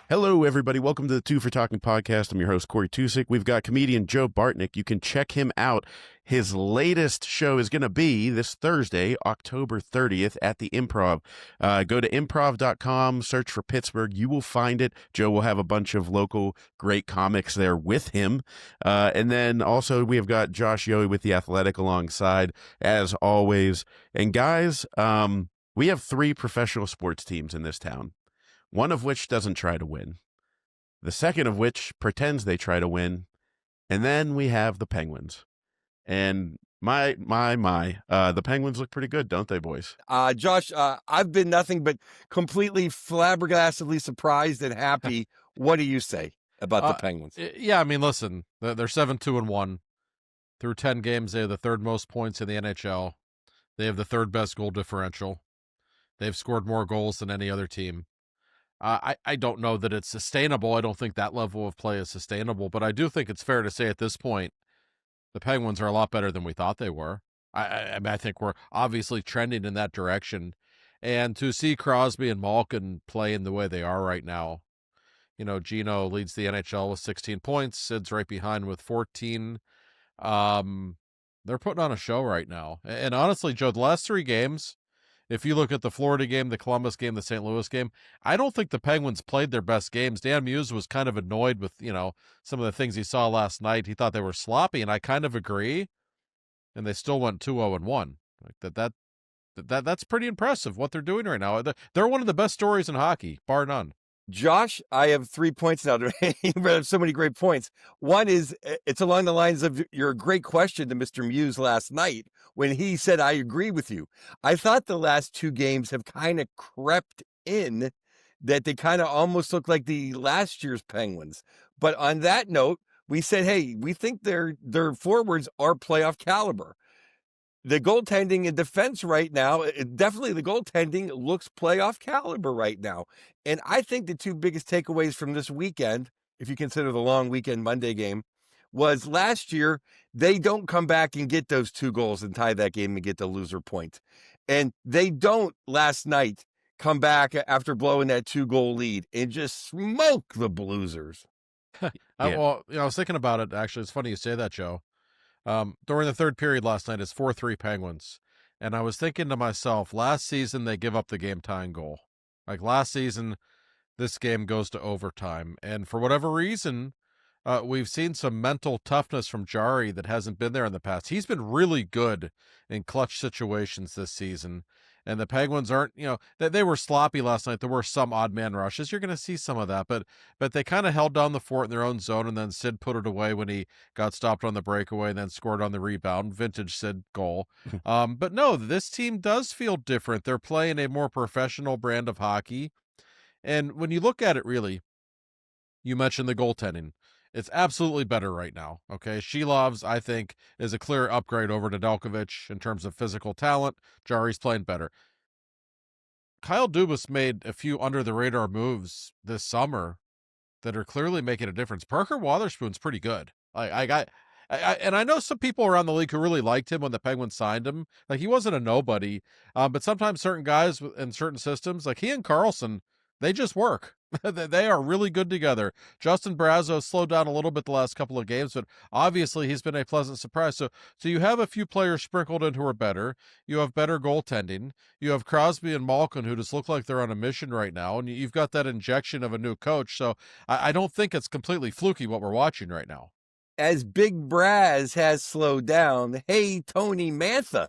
Hello, everybody. Welcome to the Two for Talking podcast. I'm your host, Corey Tusick. We've got comedian Joe Bartnick. You can check him out. His latest show is going to be this Thursday, October 30th at the Improv. Go to improv.com, search for Pittsburgh. You will find it. Joe will have a bunch of local great comics there with him. And then also we have got Josh Yohe with The Athletic alongside, as always. And guys, we have 3 professional sports teams in this town, one of which doesn't try to win, the second of which pretends they try to win, and then we have the Penguins. And the Penguins look pretty good, don't they, boys? Josh, I've been nothing but completely flabbergastedly surprised and happy. What do you say about the Penguins? Yeah, I mean, listen, they're 7-2-1 through 10 games. They have the 3rd most points in the NHL. They have the 3rd best goal differential. They've scored more goals than any other team. I don't know that it's sustainable. I don't think that level of play is sustainable, but I do think it's fair to say at this point, the Penguins are a lot better than we thought they were. I think we're obviously trending in that direction. And to see Crosby and Malkin playing the way they are right now, you know, Gino leads the NHL with 16 points. Sid's right behind with 14. They're putting on a show right now. And honestly, Joe, the last 3 games, if you look at the Florida game, the Columbus game, the St. Louis game, I don't think the Penguins played their best games. Dan Muse was kind of annoyed with, some of the things he saw last night. He thought they were sloppy, and I kind of agree. And they still went 2-0-1. Like that's pretty impressive what they're doing right now. They're one of the best stories in hockey, bar none. Josh, I have 3 points now. You have so many great points. One is, it's along the lines of your great question to Mr. Muse last night when he said, I agree with you. I thought the last 2 games have kind of crept in, that they kind of almost look like the last year's Penguins. But on that note, we said, hey, we think their forwards are playoff caliber. The goaltending and defense right now, definitely the goaltending looks playoff caliber right now. And I think the 2 biggest takeaways from this weekend, if you consider the long weekend Monday game, was last year, they don't come back and get those 2 goals and tie that game and get the loser point. And they don't last night come back after blowing that 2-goal lead and just smoke the Bluesers. Yeah. Well, I was thinking about it. Actually, it's funny you say that, Joe. During the 3rd period last night, it's 4-3 Penguins. And I was thinking to myself, last season, they give up the game-tying goal. Like last season, this game goes to overtime. And for whatever reason, we've seen some mental toughness from Jari that hasn't been there in the past. He's been really good in clutch situations this season. And the Penguins aren't, they were sloppy last night. There were some odd man rushes. You're going to see some of that, but they kind of held down the fort in their own zone, and then Sid put it away when he got stopped on the breakaway and then scored on the rebound. Vintage Sid goal. But no, this team does feel different. They're playing a more professional brand of hockey. And when you look at it, really, you mentioned the goaltending. It's absolutely better right now, okay? Shilov's, I think, is a clear upgrade over to Nedeljkovic in terms of physical talent. Jari's playing better. Kyle Dubas made a few under-the-radar moves this summer that are clearly making a difference. Parker Wotherspoon's pretty good. And I know some people around the league who really liked him when the Penguins signed him. Like, he wasn't a nobody, but sometimes certain guys in certain systems, like he and Carlson, they just work. They are really good together. Justin Brazeau slowed down a little bit the last couple of games, but obviously he's been a pleasant surprise. So you have a few players sprinkled in who are better. You have better goaltending. You have Crosby and Malkin who just look like they're on a mission right now, and you've got that injection of a new coach. So I don't think it's completely fluky what we're watching right now. As Big Braz has slowed down, hey, Tony Mantha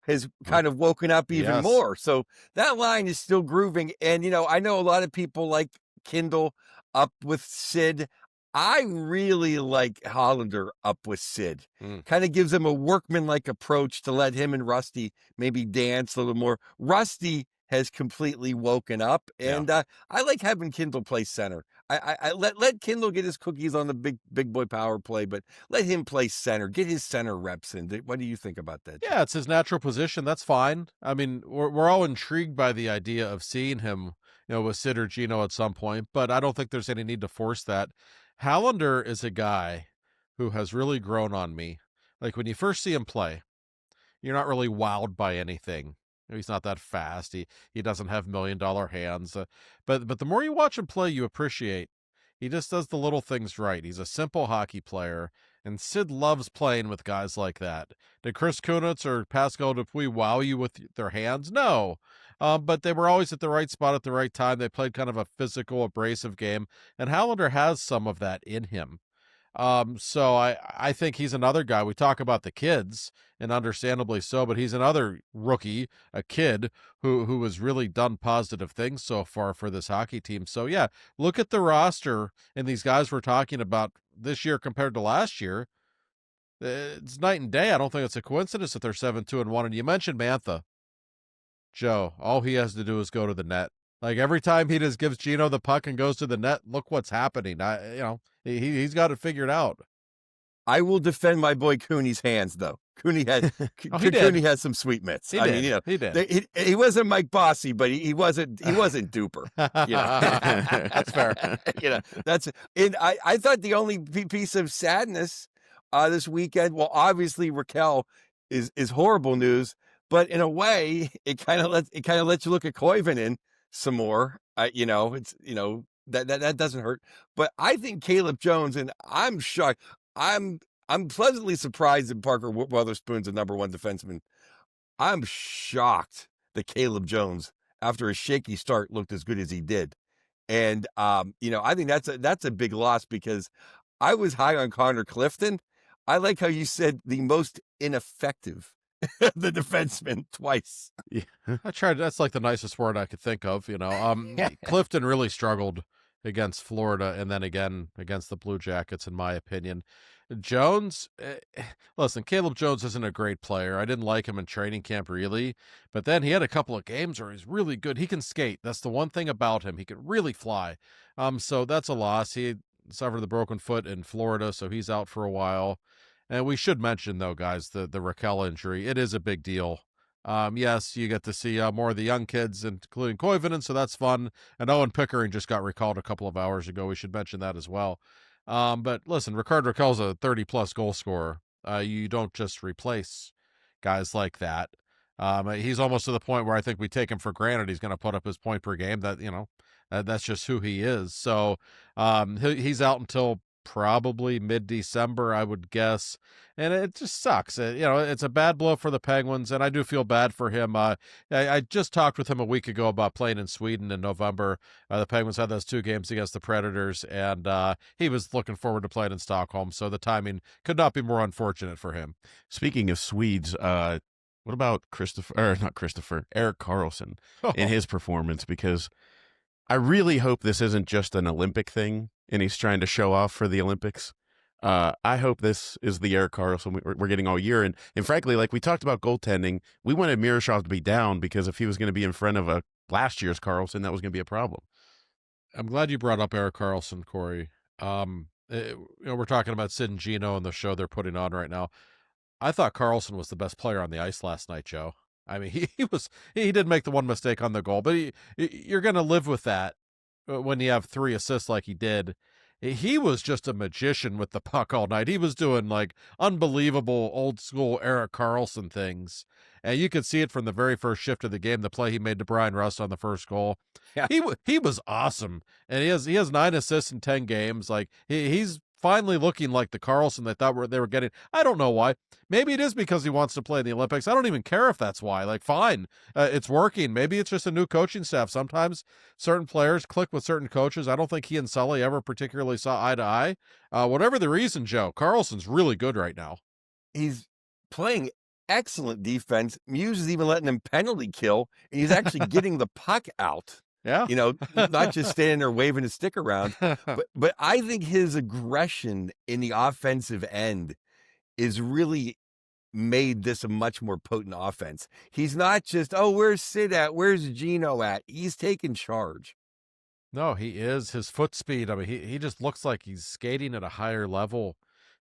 has kind of woken up even more. So that line is still grooving. And, I know a lot of people like Kindle up with Sid. I really like Hollander up with Sid. Kind of gives him a workman-like approach to let him and Rusty maybe dance a little more. Rusty has completely woken up, and I like having Kindle play center. I let Kindle get his cookies on the big boy power play, but let him play center, get his center reps in. What do you think about that? Yeah, it's his natural position. That's fine. I mean, we're all intrigued by the idea of seeing him, with Sid or Gino at some point, but I don't think there's any need to force that. Hallander is a guy who has really grown on me. Like when you first see him play, you're not really wowed by anything. He's not that fast. He doesn't have $1 million hands. But the more you watch him play, you appreciate. He just does the little things right. He's a simple hockey player, and Sid loves playing with guys like that. Did Chris Kunitz or Pascal Dupuis wow you with their hands? No. But they were always at the right spot at the right time. They played kind of a physical, abrasive game, and Hallander has some of that in him. So I think he's another guy. We talk about the kids, and understandably so, but he's another rookie, a kid who has really done positive things so far for this hockey team. So yeah, look at the roster and these guys we're talking about this year compared to last year. It's night and day. I don't think it's a coincidence that they're 7-2-1. And you mentioned Mantha. Joe, all he has to do is go to the net. Like every time he just gives Gino the puck and goes to the net, look what's happening. He's got it figured out. I will defend my boy Cooney's hands, though. Cooney had Cooney has some sweet mitts. He did. He wasn't Mike Bossy, but he wasn't duper. That's fair. That's and I thought the only piece of sadness this weekend. Well, obviously Raquel is horrible news, but in a way, it kind of lets you look at Koivunen some more. That doesn't hurt. But I think Caleb Jones, and I'm shocked. I'm pleasantly surprised that Parker Weatherspoon's the number one defenseman. I'm shocked that Caleb Jones, after a shaky start, looked as good as he did. And I think that's a big loss because I was high on Connor Clifton. I like how you said the most ineffective the defenseman twice. Yeah, I tried. That's like the nicest word I could think of. Clifton really struggled against Florida and then again against the Blue Jackets, in my opinion. Jones, listen, Caleb Jones isn't a great player. I didn't like him in training camp, really. But then he had a couple of games where he's really good. He can skate. That's the one thing about him. He can really fly. So that's a loss. He suffered the broken foot in Florida, so he's out for a while. And we should mention, though, guys, the Raquel injury. It is a big deal. Yes, you get to see more of the young kids, including Koivunen, so that's fun. And Owen Pickering just got recalled a couple of hours ago. We should mention that as well. But listen, Rickard Raquel's a 30-plus goal scorer. You don't just replace guys like that. He's almost to the point where I think we take him for granted he's going to put up his point per game. That's just who he is. So he's out until probably mid-December, I would guess. And it just sucks. It's a bad blow for the Penguins, and I do feel bad for him. I just talked with him a week ago about playing in Sweden in November. The Penguins had those 2 games against the Predators, and he was looking forward to playing in Stockholm, so the timing could not be more unfortunate for him. Speaking of Swedes, what about Erik Karlsson in his performance? Because I really hope this isn't just an Olympic thing and he's trying to show off for the Olympics. I hope this is the Erik Karlsson we're getting all year. And frankly, like we talked about goaltending, we wanted Miroshov to be down because if he was going to be in front of a last year's Karlsson, that was going to be a problem. I'm glad you brought up Erik Karlsson, Corey. We're talking about Sid and Gino and the show they're putting on right now. I thought Karlsson was the best player on the ice last night, Joe. I mean, he did make the one mistake on the goal, but you're going to live with that when you have 3 assists like he did. He was just a magician with the puck all night. He was doing like unbelievable old school Erik Karlsson things. And you could see it from the very first shift of the game, the play he made to Brian Rust on the first goal. Yeah. He was awesome. And he has 9 assists in 10 games. Like he's finally looking like the Karlsson they thought they were getting. I don't know why. Maybe it is because he wants to play in the Olympics. I don't even care if that's why. Like, fine, it's working. Maybe it's just a new coaching staff. Sometimes certain players click with certain coaches. I don't think he and Sully ever particularly saw eye to eye. Whatever the reason, Joe, Karlsson's really good right now. He's playing excellent defense. Muse is even letting him penalty kill, and he's actually getting the puck out. Yeah. Not just standing there waving his stick around. But I think his aggression in the offensive end is really made this a much more potent offense. He's not just, where's Sid at? Where's Gino at? He's taking charge. No, he is. His foot speed, I mean, he just looks like he's skating at a higher level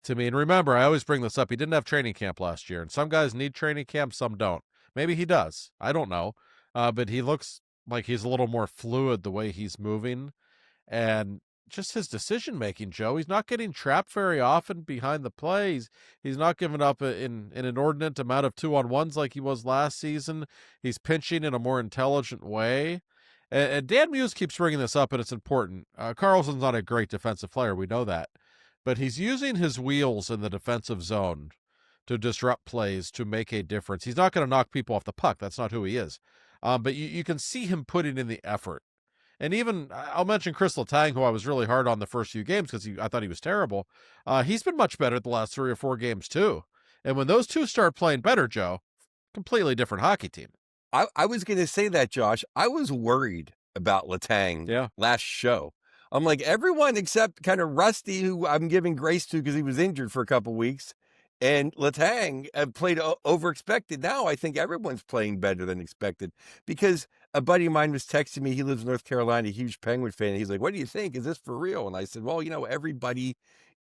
to me. And remember, I always bring this up. He didn't have training camp last year. And some guys need training camp, some don't. Maybe he does. I don't know. But he looks like he's a little more fluid the way he's moving. And just his decision making, Joe. He's not getting trapped very often behind the plays. He's not giving up in an inordinate amount of 2-on-1s like he was last season. He's pinching in a more intelligent way. And Dan Muse keeps bringing this up, and it's important. Carlson's not a great defensive player. We know that. But he's using his wheels in the defensive zone to disrupt plays, to make a difference. He's not going to knock people off the puck. That's not who he is. But you can see him putting in the effort. And even, I'll mention Chris Letang, who I was really hard on the first few games because I thought he was terrible. He's been much better the last 3 or 4 games, too. And when those two start playing better, Joe, completely different hockey team. I was going to say that, Josh. I was worried about Letang last show. I'm like, everyone except kind of Rusty, who I'm giving grace to because he was injured for a couple weeks, and Letang played over expected. Now I think everyone's playing better than expected because a buddy of mine was texting me. He lives in North Carolina, a huge Penguin fan. He's like, what do you think? Is this for real? And I said, well, everybody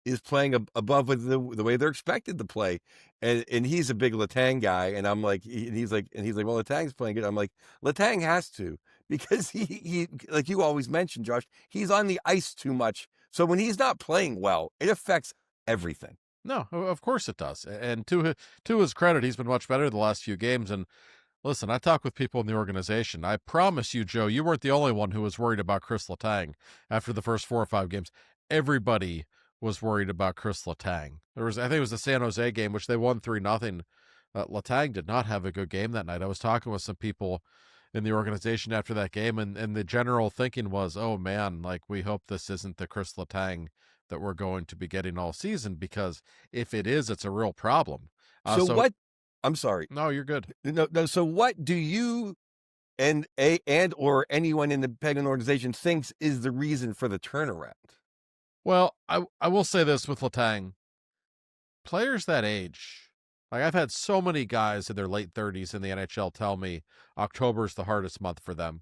is playing above the way they're expected to play. And he's a big Letang guy. And I'm like, he's like, well, Letang's playing good. I'm like, Letang has to, because he like you always mention, Josh, he's on the ice too much. So when he's not playing well, it affects everything. No, of course it does. And to his credit, he's been much better the last few games. And listen, I talk with people in the organization. I promise you, Joe, you weren't the only one who was worried about Chris Letang after the first 4 or 5 games. Everybody was worried about Chris Letang. I think it was the San Jose game, which they won 3-0. Letang did not have a good game that night. I was talking with some people in the organization after that game, and the general thinking was, oh man, like, we hope this isn't the Chris Letang that we're going to be getting all season, because if it is, it's a real problem. So what? I'm sorry. No, you're good. No. So what do you and or anyone in the Penguin organization thinks is the reason for the turnaround? Well, I will say this with Letang. Players that age, like, I've had so many guys in their late 30s in the NHL tell me October's the hardest month for them.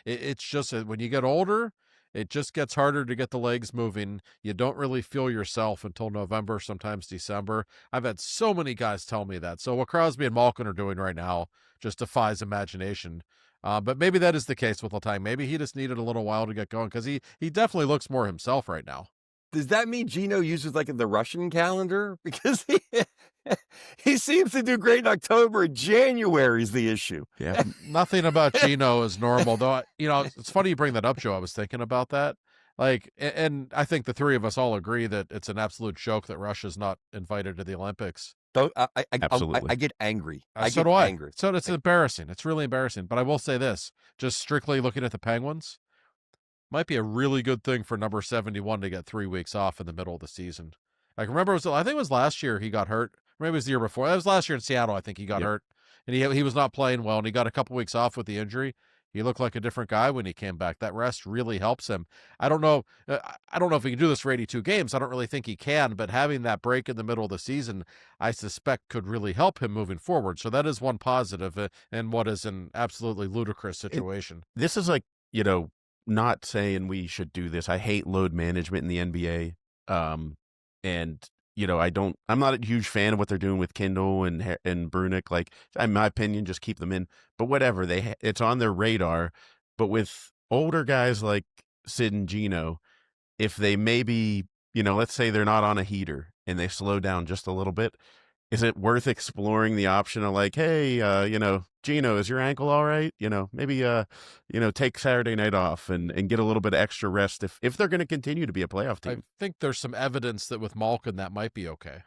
It's just when you get older, it just gets harder to get the legs moving. You don't really feel yourself until November, sometimes December. I've had so many guys tell me that. So what Crosby and Malkin are doing right now just defies imagination. But maybe that is the case with Letang. Maybe he just needed a little while to get going, because he definitely looks more himself right now. Does that mean Gino uses like the Russian calendar? Because he seems to do great in October. January is the issue. Yeah. Nothing about Gino is normal, though. It's funny you bring that up, Joe. I was thinking about that. Like, and I think the three of us all agree that it's an absolute joke that Russia's not invited to the Olympics. Absolutely. I get angry. So do I. Angry. So it's embarrassing. It's really embarrassing. But I will say this, just strictly looking at the Penguins, might be a really good thing for number 71 to get 3 weeks off in the middle of the season. I remember, I think it was last year he got hurt. Maybe it was the year before. That was last year in Seattle. I think he got hurt, and he was not playing well, and he got a couple weeks off with the injury. He looked like a different guy when he came back. That rest really helps him. I don't know if he can do this for 82 games. I don't really think he can, but having that break in the middle of the season, I suspect, could really help him moving forward. So that is one positive in what is an absolutely ludicrous situation. This is like, not saying we should do this. I hate load management in the NBA. And I'm not a huge fan of what they're doing with Kindle and Brunick. Like, in my opinion, just keep them in. But whatever, it's on their radar. But with older guys like Sid and Gino, if they maybe, let's say they're not on a heater and they slow down just a little bit, is it worth exploring the option of like, hey, Gino, is your ankle all right? Maybe, take Saturday night off and get a little bit of extra rest if they're going to continue to be a playoff team. I think there's some evidence that with Malkin that might be okay.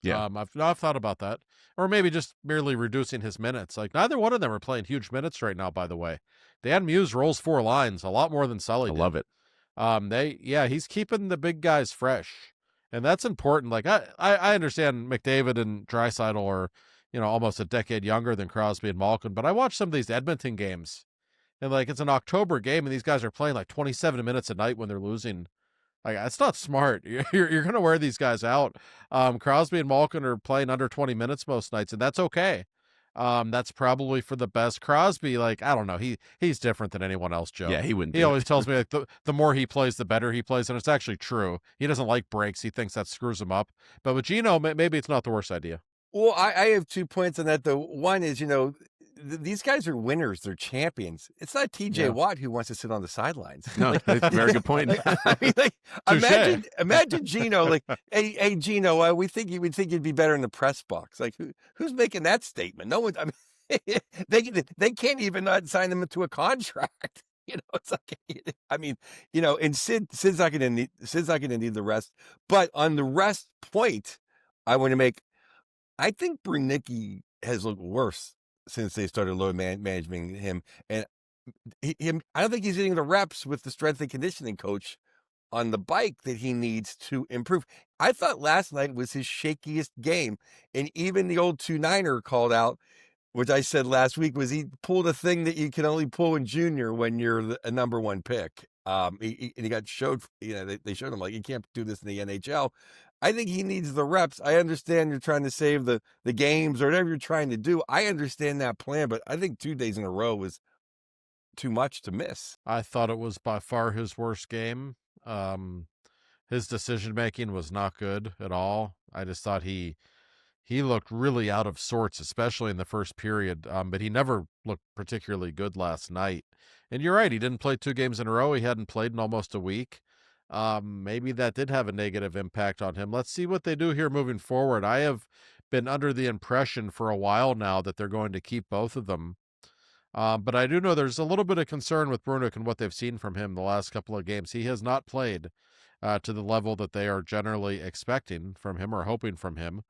Yeah. I've thought about that. Or maybe just merely reducing his minutes. Like, neither one of them are playing huge minutes right now, by the way. Dan Muse rolls 4 lines, a lot more than Sully did. I love it. He's keeping the big guys fresh. And that's important. Like, I understand McDavid and Draisaitl are, almost a decade younger than Crosby and Malkin, but I watched some of these Edmonton games, and like, it's an October game, and these guys are playing like 27 minutes a night when they're losing. Like, it's not smart. You're going to wear these guys out. Crosby and Malkin are playing under 20 minutes most nights, and that's okay. That's probably for the best. Crosby, like, I don't know. He's different than anyone else, Joe. Yeah, he wouldn't. He always tells me, like, the more he plays, the better he plays, and it's actually true. He doesn't like breaks. He thinks that screws him up. But with Gino, maybe it's not the worst idea. Well, I have 2 points on that. The one is, these guys are winners. They're champions. It's not TJ Yeah. Watt who wants to sit on the sidelines. No, that's a very good point. I mean, Touche. imagine Gino, like, hey, Gino, we think you'd be better in the press box. Like, who's making that statement? No one. I mean, they can't even not sign them into a contract. It's like, I mean, and Sid's not going to need the rest. But on the rest point, I want to make. I think Bernicki has looked worse since they started load managing him, and I don't think he's getting the reps with the strength and conditioning coach on the bike that he needs to improve. I thought last night was his shakiest game, and even the old 2-9er called out, which I said last week, was he pulled a thing that you can only pull in junior when you're a number one pick. He got showed, they showed him, like, you can't do this in the NHL. I think he needs the reps. I understand you're trying to save the games or whatever you're trying to do. I understand that plan, but I think 2 days in a row was too much to miss. I thought it was by far his worst game. His decision-making was not good at all. I just thought he looked really out of sorts, especially in the first period. But he never looked particularly good last night. And you're right, he didn't play 2 games in a row. He hadn't played in almost a week. Maybe that did have a negative impact on him. Let's see what they do here moving forward. I have been under the impression for a while now that they're going to keep both of them. But I do know there's a little bit of concern with Brunick and what they've seen from him the last couple of games. He has not played to the level that they are generally expecting from him or hoping from him.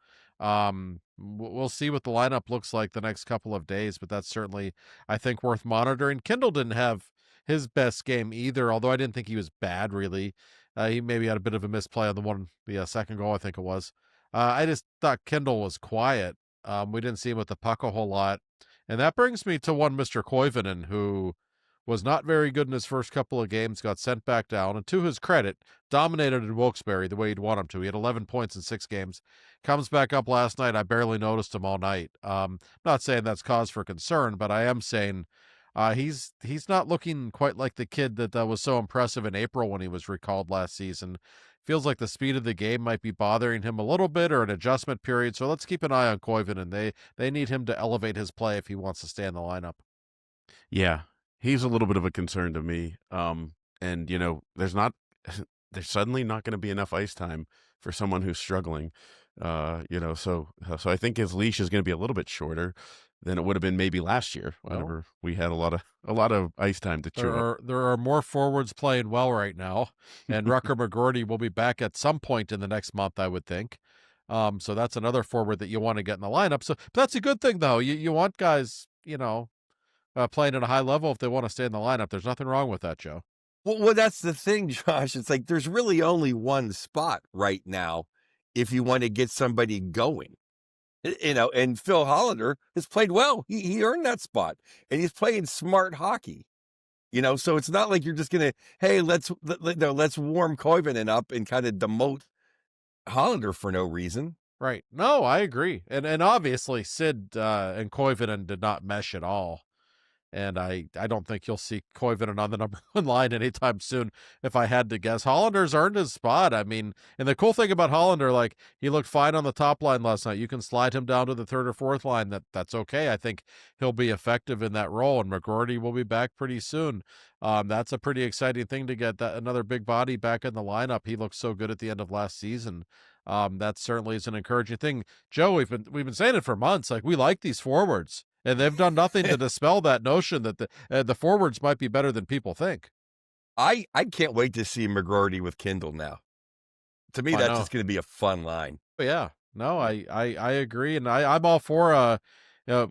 We'll see what the lineup looks like the next couple of days, but that's certainly, I think, worth monitoring. Kindle didn't have his best game either, although I didn't think he was bad, really. He maybe had a bit of a misplay on the second goal, I think it was. I just thought Kindle was quiet. We didn't see him with the puck a whole lot. And that brings me to one Mr. Koivunen, who was not very good in his first couple of games, got sent back down, and to his credit, dominated in Wilkes-Barre the way you'd want him to. He had 11 points in 6 games. Comes back up last night. I barely noticed him all night. Not saying that's cause for concern, but I am saying he's not looking quite like the kid that was so impressive in April when he was recalled last season. Feels like the speed of the game might be bothering him a little bit, or an adjustment period. So let's keep an eye on Koivunen. They need him to elevate his play if he wants to stay in the lineup. Yeah, he's a little bit of a concern to me. And there's suddenly not going to be enough ice time for someone who's struggling. So I think his leash is going to be a little bit shorter than it would have been maybe last year, whenever we had a lot of ice time to chew up. There are more forwards playing well right now, and Rucker McGroarty will be back at some point in the next month, I would think. So that's another forward that you want to get in the lineup. So but that's a good thing, though. You want guys, playing at a high level if they want to stay in the lineup. There's nothing wrong with that, Joe. Well, that's the thing, Josh. It's like there's really only one spot right now if you want to get somebody going. And Phil Hollander has played well. He earned that spot, and he's playing smart hockey. So it's not like you're just gonna, hey, let's warm Koivunen up and kind of demote Hollander for no reason. Right. No, I agree. And obviously Sid and Koivunen did not mesh at all. And I don't think you'll see Koivunen on the number 1 line anytime soon, if I had to guess. Hollander's earned his spot. I mean, and the cool thing about Hollander, like, he looked fine on the top line last night. You can slide him down to the 3rd or 4th line. That's okay. I think he'll be effective in that role, and McGroarty will be back pretty soon. That's a pretty exciting thing to get another big body back in the lineup. He looked so good at the end of last season. That certainly is an encouraging thing. Joe, we've been saying it for months. Like, we like these forwards. And they've done nothing to dispel that notion that the forwards might be better than people think. I can't wait to see McGroarty with Kindle now. To me, that's just going to be a fun line. Yeah, no, I agree, and I'm all for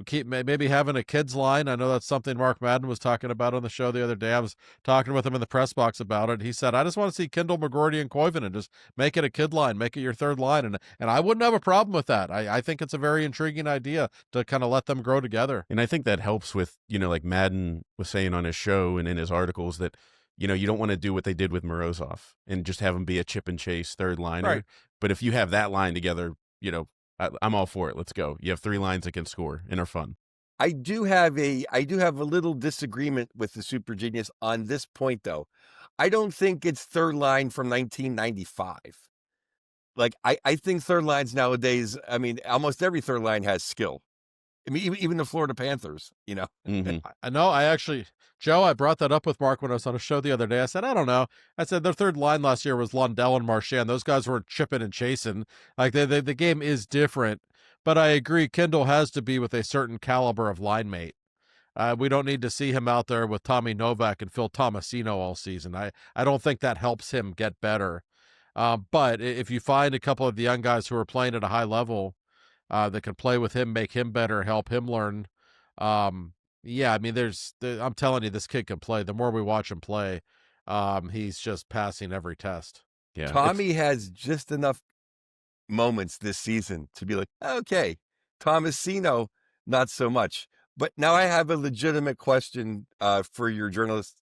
keep maybe having a kids line. I know that's something Mark Madden was talking about on the show the other day. I was talking with him in the press box about it. He said, I just want to see Kindle, McGroarty, and Koivunen, just make it a kid line, make it your 3rd line, and I wouldn't have a problem with that. I think it's a very intriguing idea to kind of let them grow together. And I think that helps with, like Madden was saying on his show and in his articles, that you don't want to do what they did with Morozov and just have him be a chip and chase 3rd liner. Right. But if you have that line together, I'm all for it. Let's go. You have 3 lines that can score and are fun. I do have a little disagreement with the Super Genius on this point, though. I don't think it's 3rd line from 1995. Like, I think 3rd lines nowadays, I mean, almost every 3rd line has skill. I mean, even the Florida Panthers, Mm-hmm. I know. Joe, I brought that up with Mark when I was on a show the other day. I said, I don't know. I said their third line last year was Lundell and Marchand. Those guys weren't chipping and chasing. Like the game is different. But I agree, Kendall has to be with a certain caliber of line mate. We don't need to see him out there with Tommy Novak and Phil Tomasino all season. I don't think that helps him get better. But if you find a couple of the young guys who are playing at a high level that can play with him, make him better, help him learn. Yeah, I mean, I'm telling you, this kid can play. The more we watch him play, he's just passing every test. Yeah. Tommy has just enough moments this season to be like, okay, Tomasino, not so much. But now I have a legitimate question for your journalist.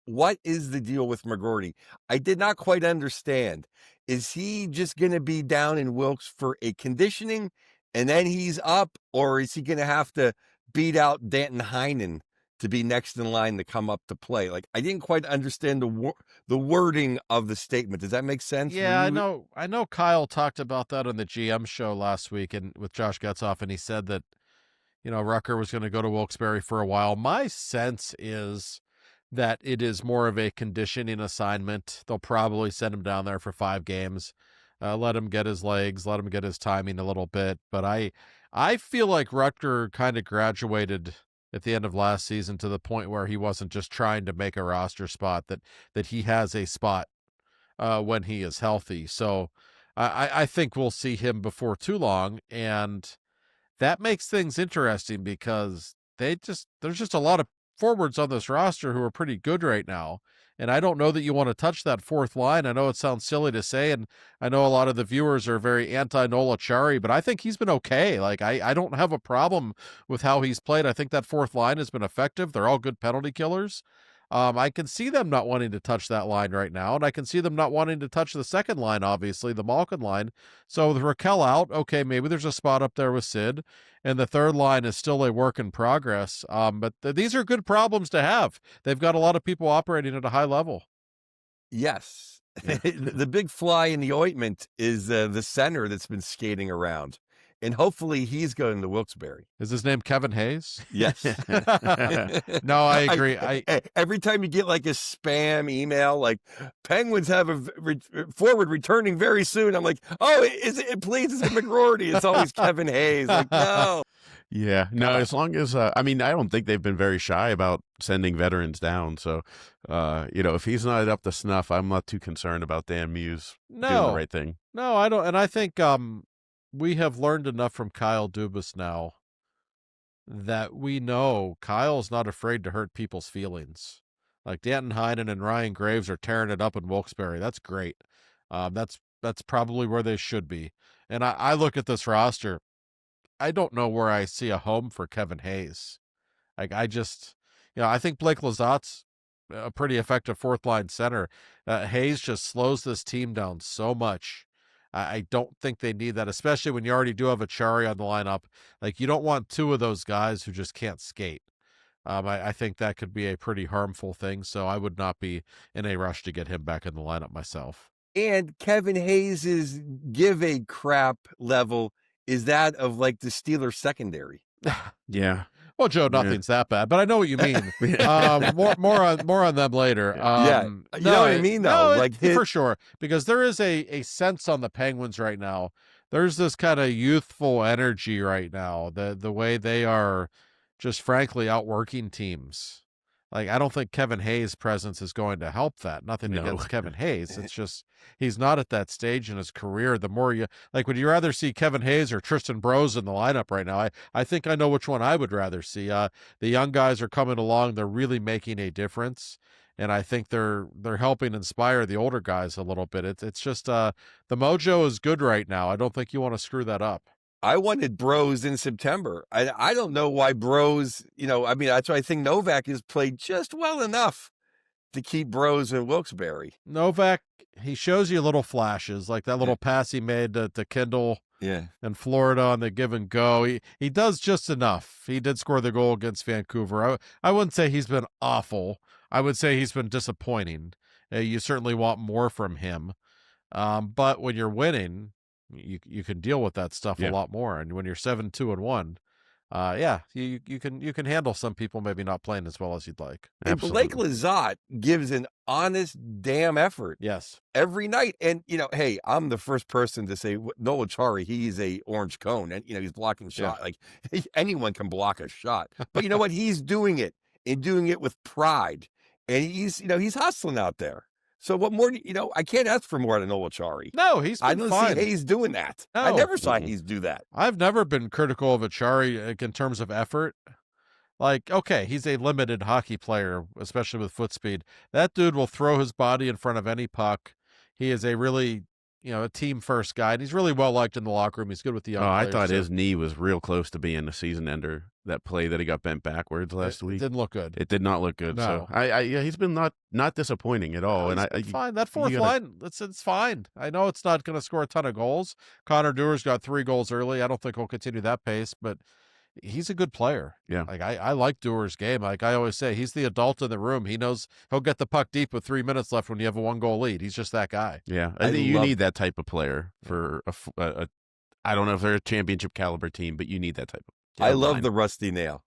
What is the deal with McGroarty? I did not quite understand. Is he just going to be down in Wilkes for a conditioning and then he's up, or is he going to have to beat out Danton Heinen to be next in line to come up to play? Like, I didn't quite understand the wording of the statement. Does that make sense? Yeah, I know Kyle talked about that on the GM show last week and with Josh Getzoff, and he said that, Rucker was going to go to Wilkes-Barre for a while. My sense is that it is more of a conditioning assignment. They'll probably send him down there for 5 games, let him get his legs, let him get his timing a little bit. But I feel like Rutger kind of graduated at the end of last season to the point where he wasn't just trying to make a roster spot, that he has a spot when he is healthy. So I think we'll see him before too long, and that makes things interesting because there's just a lot of forwards on this roster who are pretty good right now. And I don't know that you want to touch that fourth line. I know it sounds silly to say, and I know a lot of the viewers are very anti-Nola Chari, but I think he's been okay. Like, I don't have a problem with how he's played. I think that fourth line has been effective. They're all good penalty killers. I can see them not wanting to touch that line right now, and I can see them not wanting to touch the second line, obviously, the Malkin line. So with Raquel out, okay, maybe there's a spot up there with Sid, and the third line is still a work in progress. But these are good problems to have. They've got a lot of people operating at a high level. Yes. The big fly in the ointment is the center that's been skating around. And hopefully he's going to Wilkes-Barre. Is his name Kevin Hayes? Yes. No, I agree. Every time you get like a spam email, like Penguins have a forward returning very soon. I'm like, oh, is it McGroarty? It's always Kevin Hayes. Like, no. Yeah, no, as long as, I don't think they've been very shy about sending veterans down. So, if he's not up to snuff, I'm not too concerned about Dan Muse doing the right thing. No, I don't. And I think, we have learned enough from Kyle Dubas now that we know Kyle's not afraid to hurt people's feelings. Like Danton Heinen and Ryan Graves are tearing it up in Wilkes-Barre. That's great. That's probably where they should be. And I look at this roster. I don't know where I see a home for Kevin Hayes. Like I think Blake Lazat's a pretty effective fourth line center. Hayes just slows this team down so much. I don't think they need that, especially when you already do have a Chari on the lineup. Like, you don't want 2 of those guys who just can't skate. I think that could be a pretty harmful thing, so I would not be in a rush to get him back in the lineup myself. And Kevin Hayes' give a crap level is that of like the Steelers secondary. Yeah. Well, Joe, nothing's that bad, but I know what you mean. More on them later. You know what I mean, though. For sure, because there is a sense on the Penguins right now. There's this kind of youthful energy right now. The way they are just frankly outworking teams. Like, I don't think Kevin Hayes' presence is going to help that. Nothing against Kevin Hayes. It's just he's not at that stage in his career. The more would you rather see Kevin Hayes or Tristan Brose in the lineup right now? I think I know which one I would rather see. The young guys are coming along. They're really making a difference, and I think they're helping inspire the older guys a little bit. It's just the mojo is good right now. I don't think you want to screw that up. I wanted Brose in September. I don't know why Brose, that's why I think Novak has played just well enough to keep Brose in Wilkes-Barre. Novak, he shows you little flashes, like that little pass he made to Kindle in Florida on the give and go. He does just enough. He did score the goal against Vancouver. I wouldn't say he's been awful. I would say he's been disappointing. You certainly want more from him. But when you're winning, you can deal with that stuff a lot more. And when you're 7-2-1, you can handle some people maybe not playing as well as you'd like. And Blake Lizotte gives an honest damn effort. Yes. Every night. And, hey, I'm the first person to say Noel Acciari, he's a orange cone. And, he's blocking shot. Like, anyone can block a shot. But you know what? He's doing it and doing it with pride. And he's hustling out there. So what more, I can't ask for more out of Noel Acciari. No, he's been I don't fine. see Hayes doing that. No. I never saw Hayes do that. I've never been critical of Acciari in terms of effort. Like, okay, he's a limited hockey player, especially with foot speed. That dude will throw his body in front of any puck. He is a really, a team first guy. And he's really well liked in the locker room. He's good with the young players. I thought his knee was real close to being a season ender. That play that he got bent backwards last week. It didn't look good. It did not look good. No. So he's been not disappointing at all. No, and fine. That fourth line, it's fine. I know it's not going to score a ton of goals. Connor Dewar's got 3 goals early. I don't think he'll continue that pace, but he's a good player. Yeah. Like I like Dewar's game. Like I always say, he's the adult in the room. He knows he'll get the puck deep with 3 minutes left when you have a 1-goal lead. He's just that guy. Yeah. I think you need that type of player for a I don't know if they're a championship caliber team, but you need that type of. I love the rusty nail.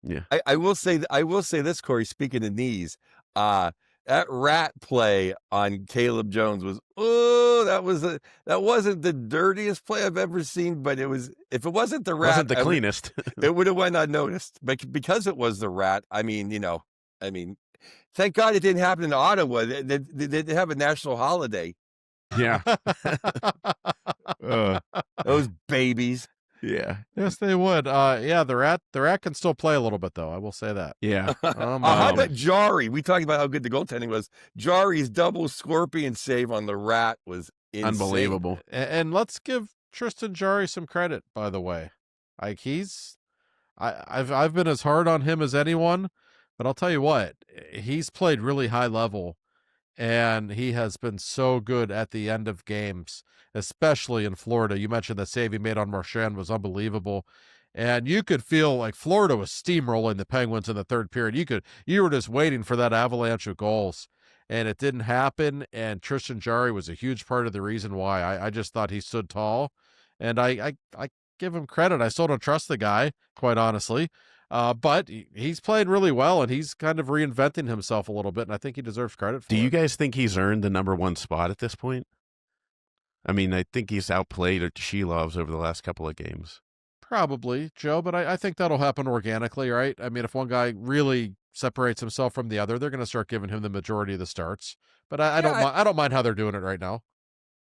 Yeah. I will say this, Corey, speaking of knees, that rat play on Caleb Jones was, that wasn't the dirtiest play I've ever seen, but if it wasn't the rat, wasn't the cleanest. It would have went unnoticed. But because it was the rat, thank God it didn't happen in Ottawa. They have a national holiday. Yeah. Those babies. Yeah. Yes, they would. The rat can still play a little bit, though. I will say that. Yeah. How about Jari? We talked about how good the goaltending was. Jari's double scorpion save on the rat was insane. Unbelievable. And let's give Tristan Jari some credit, by the way. Like I've been as hard on him as anyone, but I'll tell you what, he's played really high level. And he has been so good at the end of games, especially in Florida. You mentioned the save he made on Marchand was unbelievable. And you could feel like Florida was steamrolling the Penguins in the third period. You were just waiting for that avalanche of goals. And it didn't happen. And Tristan Jari was a huge part of the reason why. I just thought he stood tall. And I give him credit. I still don't trust the guy, quite honestly. But he's played really well, and he's kind of reinventing himself a little bit, and I think he deserves credit for it. Do you guys think he's earned the number 1 spot at this point? I mean, I think he's outplayed Shilovs over the last couple of games. Probably, Joe, but I think that'll happen organically, right? I mean, if one guy really separates himself from the other, they're going to start giving him the majority of the starts. But I don't mind how they're doing it right now.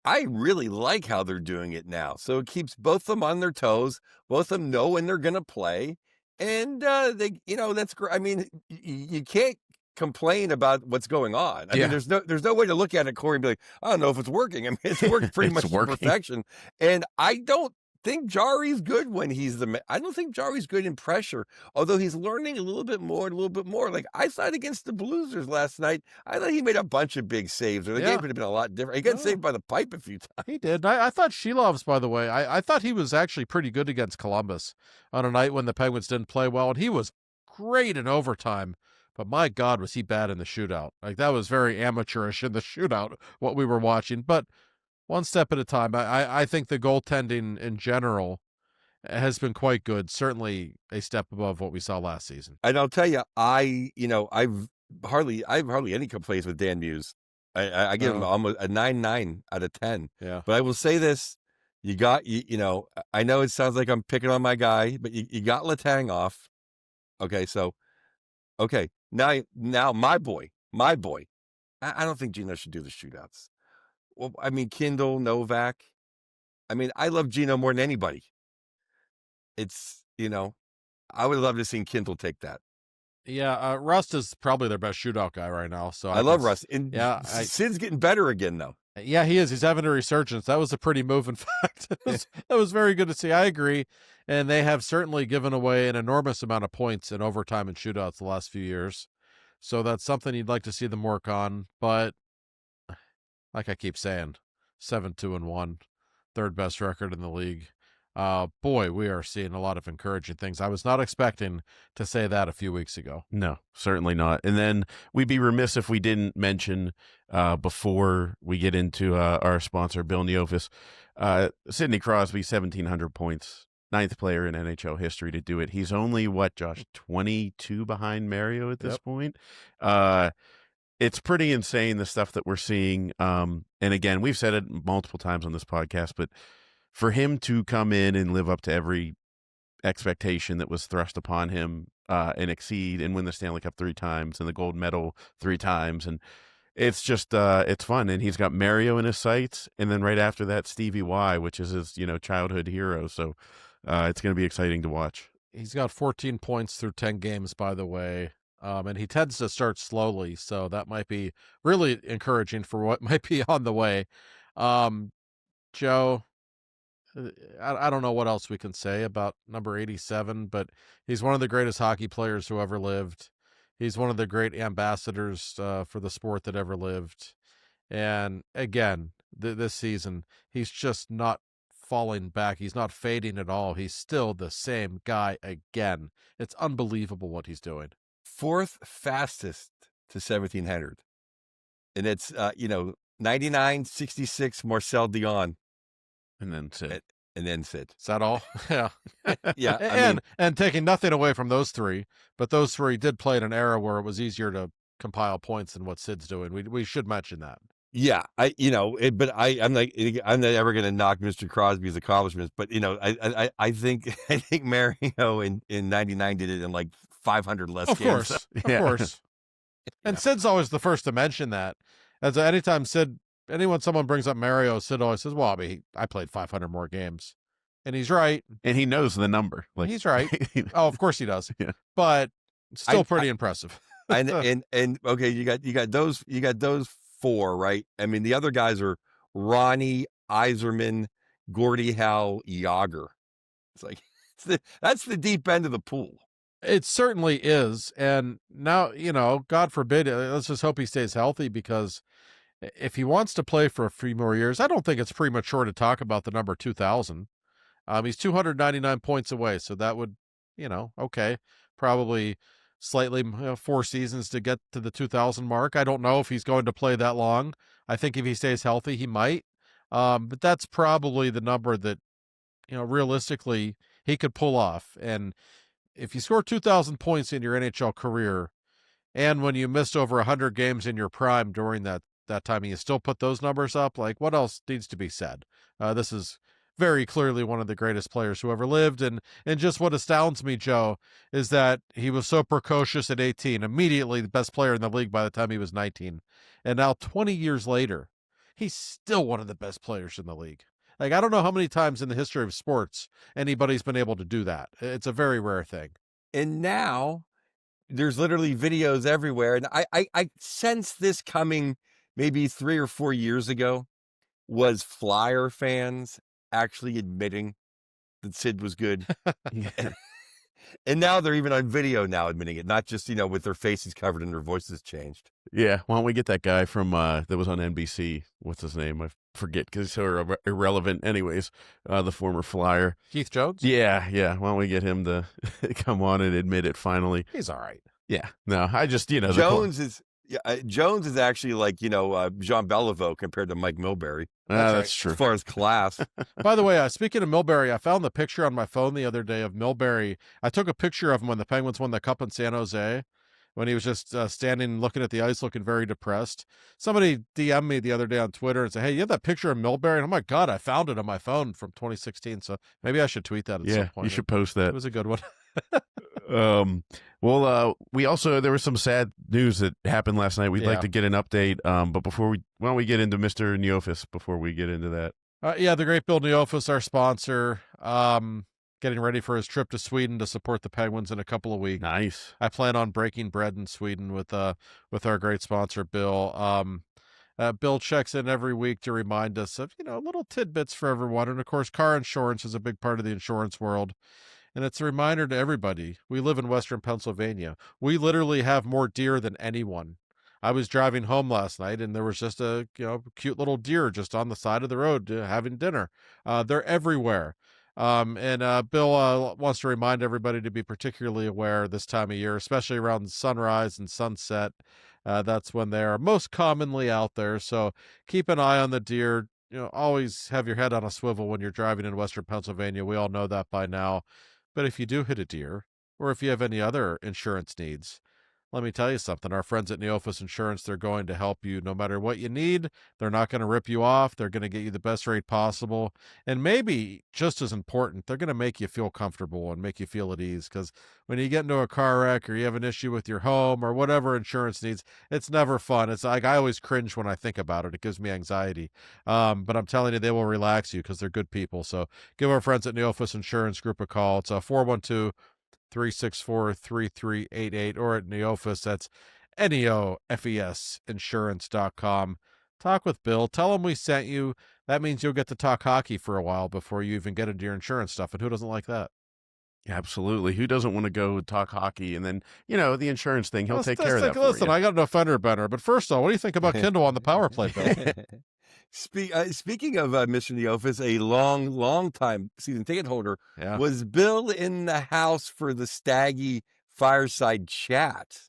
I really like how they're doing it now. So it keeps both of them on their toes. Both of them know when they're going to play. And that's great. I mean, you can't complain about what's going on. I mean, there's no way to look at it, Corey, and be like, I don't know if it's working. I mean, it's working pretty much to perfection. And I don't think Jari's good when I don't think Jari's good in pressure, although he's learning a little bit more. Like I thought against the Blues last night, I thought he made a bunch of big saves. Or the game could have been a lot different. He got saved by the pipe a few times. He did. I thought Shilovs, by the way, I thought he was actually pretty good against Columbus on a night when the Penguins didn't play well, and he was great in overtime. But my God, was he bad in the shootout. Like that was very amateurish in the shootout, what we were watching. But one step at a time. I think the goaltending in general has been quite good. Certainly a step above what we saw last season. And I'll tell you, I've hardly any complaints with Dan Muse. I give him almost a 9.9 out of 10. Yeah. But I will say this: I know it sounds like I'm picking on my guy, but you got Letang off. Okay, now my boy. I don't think Gino should do the shootouts. Well, I mean, Kindle, Novak. I mean, I love Gino more than anybody. It's, I would love to see Kindle take that. Yeah, Rust is probably their best shootout guy right now. So I love Rust. And Sid's getting better again, though. Yeah, he is. He's having a resurgence. That was a pretty move, in fact. That was very good to see. I agree. And they have certainly given away an enormous amount of points in overtime and shootouts the last few years. So that's something you'd like to see them work on. But like I keep saying, 7-2-1, third best record in the league. boy, we are seeing a lot of encouraging things. I was not expecting to say that a few weeks ago. No, certainly not. And then we'd be remiss if we didn't mention before we get into our sponsor, Bill Neofus, Sidney Crosby, 1,700 points, ninth player in NHL history to do it. He's only, what, Josh, 22 behind Mario at this point? It's pretty insane, the stuff that we're seeing. And again, we've said it multiple times on this podcast, but for him to come in and live up to every expectation that was thrust upon him and exceed and win the Stanley Cup 3 times and the gold medal 3 times. And it's just, it's fun. And he's got Mario in his sights. And then right after that, Stevie Y, which is his, childhood hero. So it's going to be exciting to watch. He's got 14 points through 10 games, by the way. And he tends to start slowly. So that might be really encouraging for what might be on the way. Joe, I don't know what else we can say about number 87, but he's one of the greatest hockey players who ever lived. He's one of the great ambassadors for the sport that ever lived. And again, this season, he's just not falling back. He's not fading at all. He's still the same guy again. It's unbelievable what he's doing. 4th fastest to 1,700. And it's, 99, 66, Marcel Dion. And then Sid. And then Sid. Is that all? Yeah. Yeah. And taking nothing away from those three, but those three did play in an era where it was easier to compile points than what Sid's doing. We should mention that. Yeah, I'm not ever going to knock Mr. Crosby's accomplishments, but I think Mario in 99 did it in like 500 less of games. Course. Of course. And Sid's always the first to mention that. As anytime someone brings up Mario, Sid always says, well, I played 500 more games. And he's right. And he knows the number. He's right. Oh, of course he does. Yeah. But still pretty impressive. and okay, you got those 4, right? I mean, the other guys are Ronnie, Yzerman, Gordie Howe, Yager. It's like that's the deep end of the pool. It certainly is. And now, God forbid, let's just hope he stays healthy, because if he wants to play for a few more years, I don't think it's premature to talk about the number 2,000. He's 299 points away. So that would, okay, probably slightly 4 seasons to get to the 2,000 mark. I don't know if he's going to play that long. I think if he stays healthy, he might. But that's probably the number that, realistically he could pull off. And if you score 2,000 points in your NHL career, and when you missed over 100 games in your prime during that time, you still put those numbers up, like, what else needs to be said? This is very clearly one of the greatest players who ever lived. And just what astounds me, Joe, is that he was so precocious at 18, immediately the best player in the league by the time he was 19. And now 20 years later, he's still one of the best players in the league. Like, I don't know how many times in the history of sports anybody's been able to do that. It's a very rare thing. And now there's literally videos everywhere. And I sensed this coming maybe 3 or 4 years ago, was Flyer fans actually admitting that Sid was good. And now they're even on video now admitting it, not just, with their faces covered and their voices changed. Yeah. Why don't we get that guy from that was on NBC? What's his name? I forget because he's so irrelevant. Anyways, the former Flyer. Keith Jones? Yeah. Why don't we get him to come on and admit it finally? He's all right. Yeah. No, I just, Jones is actually like, Jean Beliveau compared to Mike Milbury. That's true. As far as class. By the way, speaking of Milbury, I found the picture on my phone the other day of Milbury. I took a picture of him when the Penguins won the Cup in San Jose, when he was just standing looking at the ice, looking very depressed. Somebody DM'd me the other day on Twitter and said, hey, you have that picture of Milbury? And oh my God, I found it on my phone from 2016. So maybe I should tweet that at some point. You should post that. It was a good one. We also, there was some sad news that happened last night. We'd like to get an update. But why don't we get into Mr. Neofus before we get into that? The great Bill Neofus, our sponsor, getting ready for his trip to Sweden to support the Penguins in a couple of weeks. Nice. I plan on breaking bread in Sweden with our great sponsor, Bill. Bill checks in every week to remind us of, little tidbits for everyone. And of course, car insurance is a big part of the insurance world. And it's a reminder to everybody, we live in Western Pennsylvania. We literally have more deer than anyone. I was driving home last night and there was just a cute little deer just on the side of the road having dinner. They're everywhere. And Bill wants to remind everybody to be particularly aware this time of year, especially around sunrise and sunset. That's when they are most commonly out there. So keep an eye on the deer. Always have your head on a swivel when you're driving in Western Pennsylvania. We all know that by now. But if you do hit a deer, or if you have any other insurance needs, let me tell you something. Our friends at Neophis Insurance, they're going to help you no matter what you need. They're not going to rip you off. They're going to get you the best rate possible. And maybe just as important, they're going to make you feel comfortable and make you feel at ease. Because when you get into a car wreck or you have an issue with your home or whatever insurance needs, it's never fun. It's like I always cringe when I think about it. It gives me anxiety. But I'm telling you, they will relax you because they're good people. So give our friends at Neophis Insurance Group a call. It's 412-364-3388 or at Neophis. That's Neofes insurance.com. Talk with Bill. Tell him we sent you. That means you'll get to talk hockey for a while before you even get into your insurance stuff. And who doesn't like that? Absolutely. Who doesn't want to go talk hockey? And then, the insurance thing, he'll take care of that for Listen, you. I got no fender bender. But first of all, what do you think about Kindle on the power play, Bill? Speaking of Mr. Neophis, a long time season ticket holder, Yeah. was Bill in the house for the Staggy fireside chat?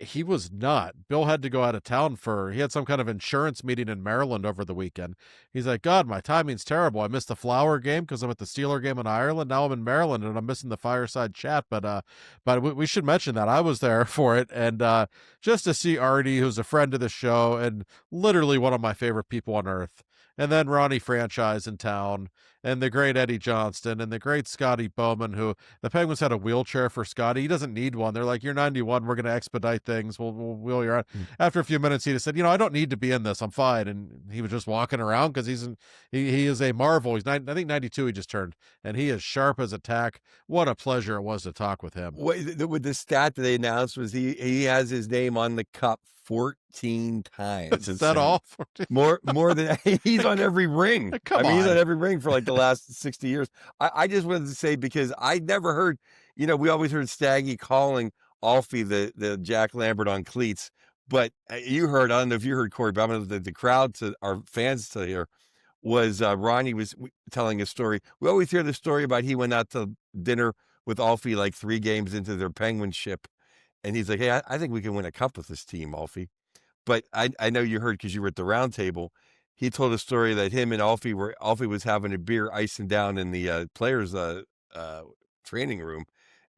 He was not. Bill had to go out of town he had some kind of insurance meeting in Maryland over the weekend. He's like, God, my timing's terrible. I missed the Flower game because I'm at the Steeler game in Ireland. Now I'm in Maryland and I'm missing the fireside chat. But we should mention that I was there for it. And just to see Artie, who's a friend of the show and literally one of my favorite people on earth. And then Ronnie Franchise in town, and the great Eddie Johnston, and the great Scotty Bowman, who the Penguins had a wheelchair for Scotty. He doesn't need one. They're like, you're 91. We're going to expedite things. We'll wheel you around. After a few minutes, he just said, I don't need to be in this. I'm fine. And he was just walking around because he is a marvel. He's I think 92 he just turned, and he is sharp as a tack. What a pleasure it was to talk with him. With the stat that they announced was he has his name on the cup 14 times. Is that all? More than he's on every ring. Come on. He's on every ring for like the last 60 years. I just wanted to say, because I never heard, we always heard Staggy calling Alfie the Jack Lambert on cleats, but you heard, I don't know if you heard, Corey, but I'm going to the crowd, to our fans to hear, was Ronnie was telling a story. We always hear the story about he went out to dinner with Alfie like 3 games into their Penguinship. And he's like, hey, I think we can win a cup with this team, Alfie. But I know you heard because you were at the round table. He told a story that him and Alfie was having a beer icing down in the players' training room,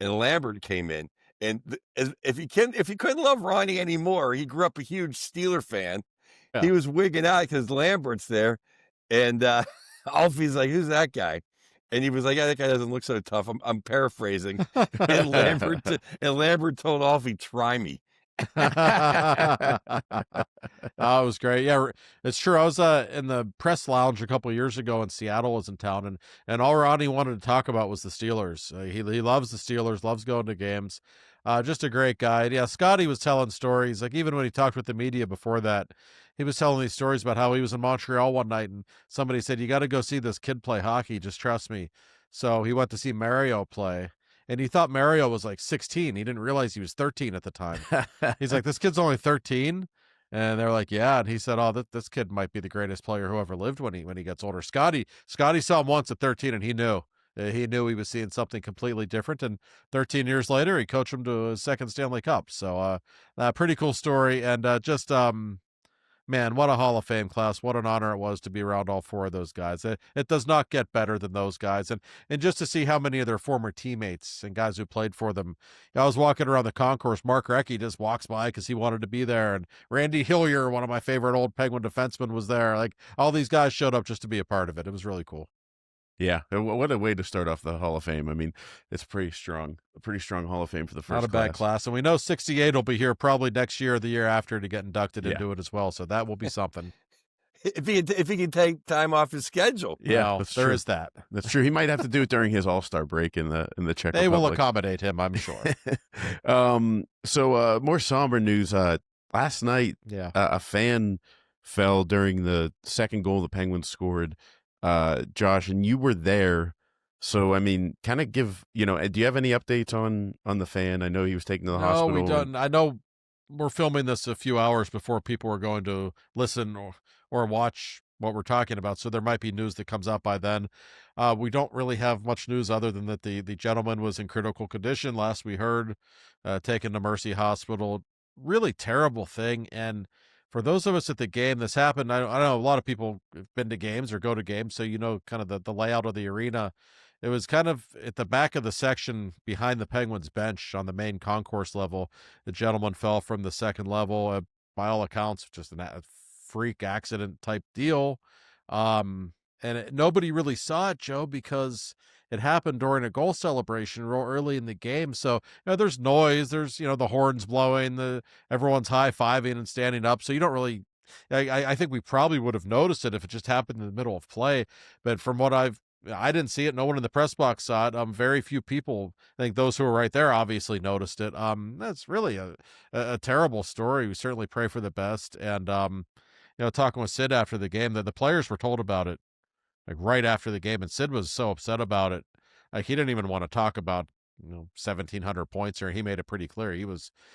and Lambert came in. And if he couldn't love Ronnie anymore, he grew up a huge Steeler fan. Yeah. He was wigging out because Lambert's there, and Alfie's like, "Who's that guy?" And he was like, that guy doesn't look so tough. I'm paraphrasing. And Lambert told Alfie, try me. It was great. Yeah, it's true. I was in the press lounge a couple of years ago, and Seattle was in town, and all Ronnie wanted to talk about was the Steelers. He loves the Steelers, loves going to games. Just a great guy. Yeah, Scotty was telling stories. Like, even when he talked with the media before that, he was telling these stories about how he was in Montreal one night and somebody said, you got to go see this kid play hockey. Just trust me. So he went to see Mario play, and he thought Mario was like 16. He didn't realize he was 13 at the time. He's like, this kid's only 13. And they're like, yeah. And he said, oh, this kid might be the greatest player who ever lived when he gets older. Scotty saw him once at 13, and he knew. He knew he was seeing something completely different, and 13 years later, he coached him to his second Stanley Cup. So, pretty cool story, and man, what a Hall of Fame class! What an honor it was to be around all 4 of those guys. It does not get better than those guys, and just to see how many of their former teammates and guys who played for them. I was walking around the concourse. Mark Recchi just walks by because he wanted to be there, and Randy Hillier, one of my favorite old Penguin defensemen, was there. Like, all these guys showed up just to be a part of it. It was really cool. Yeah, what a way to start off the Hall of Fame. I mean, it's a pretty strong Hall of Fame for the first Not a bad class. And we know 68 will be here probably next year or the year after to get inducted into it as well. So that will be something. If he can take time off his schedule. Yeah, well, there is that. That's true. He might have to do it during his All-Star break in the Czech They Republic. will accommodate him, I'm sure. So more somber news. Last night, a fan fell during the second goal the Penguins scored. Josh, and you were there, so I mean, kind of give, do you have any updates on the fan? I know he was taken to the hospital. No, we don't. I know we're filming this a few hours before people are going to listen or watch what we're talking about, so there might be news that comes out by then. We don't really have much news other than that the gentleman was in critical condition last we heard, taken to Mercy Hospital. Really terrible thing. And for those of us at the game, this happened. I know a lot of people have been to games or go to games, so you know kind of the layout of the arena. It was kind of at the back of the section behind the Penguins bench on the main concourse level. The gentleman fell from the second level. By all accounts, just a freak accident type deal. Nobody really saw it, Joe, because it happened during a goal celebration real early in the game. So, there's noise, there's, the horns blowing, everyone's high-fiving and standing up. So you don't really, I think we probably would have noticed it if it just happened in the middle of play. But from what I didn't see it. No one in the press box saw it. Very few people, I think those who were right there obviously noticed it. That's really a terrible story. We certainly pray for the best. And, talking with Sid after the game, that the players were told about it like right after the game. And Sid was so upset about it. Like he didn't even want to talk about, 1,700 points, or he made it pretty clear.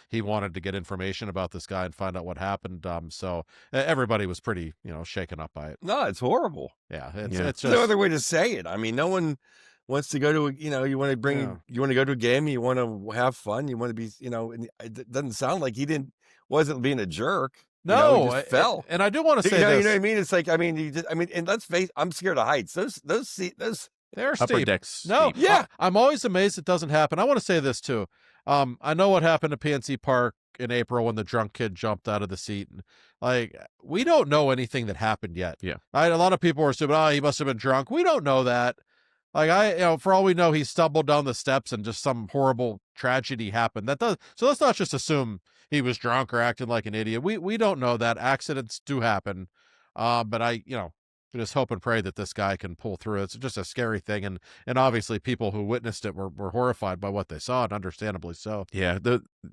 He wanted to get information about this guy and find out what happened. So everybody was pretty, shaken up by it. No, it's horrible. Yeah. It's just no other way to say it. I mean, no one wants to go to, you want to you want to go to a game, you want to have fun, you want to be, and it doesn't sound like wasn't being a jerk. No, he just fell. And I do want to say this. You know what I mean? It's like, and let's face, I'm scared of heights. Those they're upper steep. decks. No, steep. yeah. I'm always amazed it doesn't happen. I want to say this too. I know what happened to PNC Park in April when the drunk kid jumped out of the seat. Like, we don't know anything that happened yet. Yeah. A lot of people are assuming, he must have been drunk. We don't know that. Like, for all we know, he stumbled down the steps and just some horrible tragedy happened. So let's not just assume he was drunk or acting like an idiot. We don't know that. Accidents do happen. But I just hope and pray that this guy can pull through. It's just a scary thing. And obviously people who witnessed it were horrified by what they saw, and understandably so. Yeah.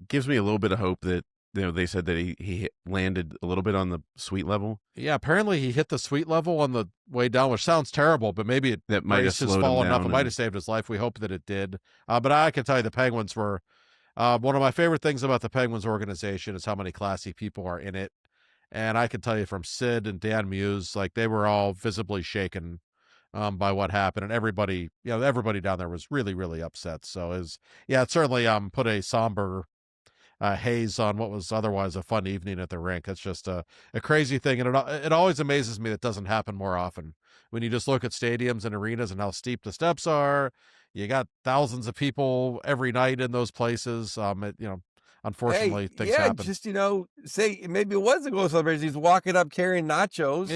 Gives me a little bit of hope that, they said that he landed a little bit on the suite level. Yeah, apparently he hit the suite level on the way down, which sounds terrible, but maybe that might have slowed fall him enough. down. It might have saved his life. We hope that it did. But I can tell you the Penguins were one of my favorite things about the Penguins organization is how many classy people are in it. And I can tell you from Sid and Dan Muse, like they were all visibly shaken by what happened, and everybody down there was really, really upset. So it certainly put a somber haze on what was otherwise a fun evening at the rink. It's just a crazy thing, and it always amazes me that doesn't happen more often. When you just look at stadiums and arenas and how steep the steps are, you got thousands of people every night in those places. Unfortunately, things happen. Just say maybe it was a goal celebration. He's walking up carrying nachos.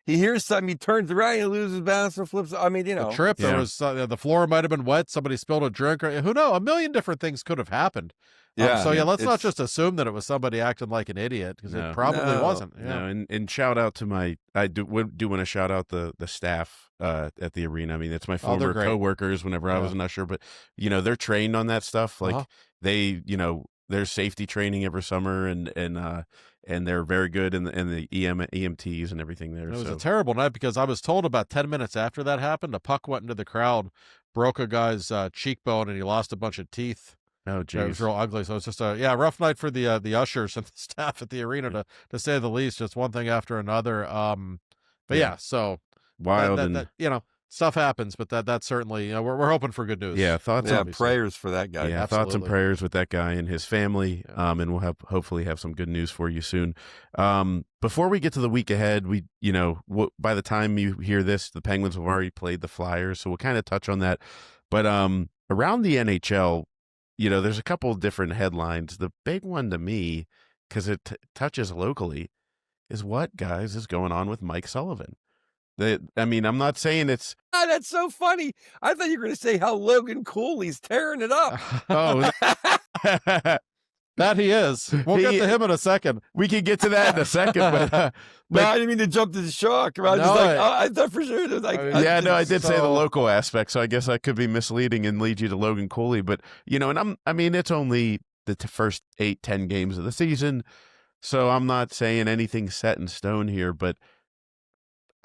He hears something. He turns around. He loses balance and flips. I mean, the trip. There was the floor might have been wet. Somebody spilled a drink. Or, who knows? A million different things could have happened. Let's not just assume that it was somebody acting like an idiot, because it probably wasn't. Yeah. No, and shout out to I do want to shout out the staff at the arena. I mean, it's my former coworkers whenever I was an usher, but they're trained on that stuff. Like they, there's safety training every summer, and they're very good in the EMTs and everything there. It was a terrible night because I was told about 10 minutes after that happened, a puck went into the crowd, broke a guy's cheekbone, and he lost a bunch of teeth. Oh, geez. It was real ugly. So it's just a rough night for the ushers and the staff at the arena, to say the least. Just one thing after another. So wild, stuff happens, but that's certainly we're hoping for good news. Yeah, prayers for that guy. Yeah, thoughts and prayers with that guy and his family. And we'll hopefully have some good news for you soon. Before we get to the week ahead, by the time you hear this, the Penguins have already played the Flyers, so we'll kind of touch on that. But around the NHL, there's a couple of different headlines. The big one to me, because it touches locally, is what, guys, is going on with Mike Sullivan. I'm not saying it's... that's so funny. I thought you were going to say how Logan Cooley's tearing it up. That he is. We'll get to him in a second. We can get to that in a second. But no, I didn't mean to jump to the shock. I thought for sure. It was like, I did say the local aspect, so I guess I could be misleading and lead you to Logan Cooley. But, and it's only the first 8-10 games of the season, so I'm not saying anything set in stone here, but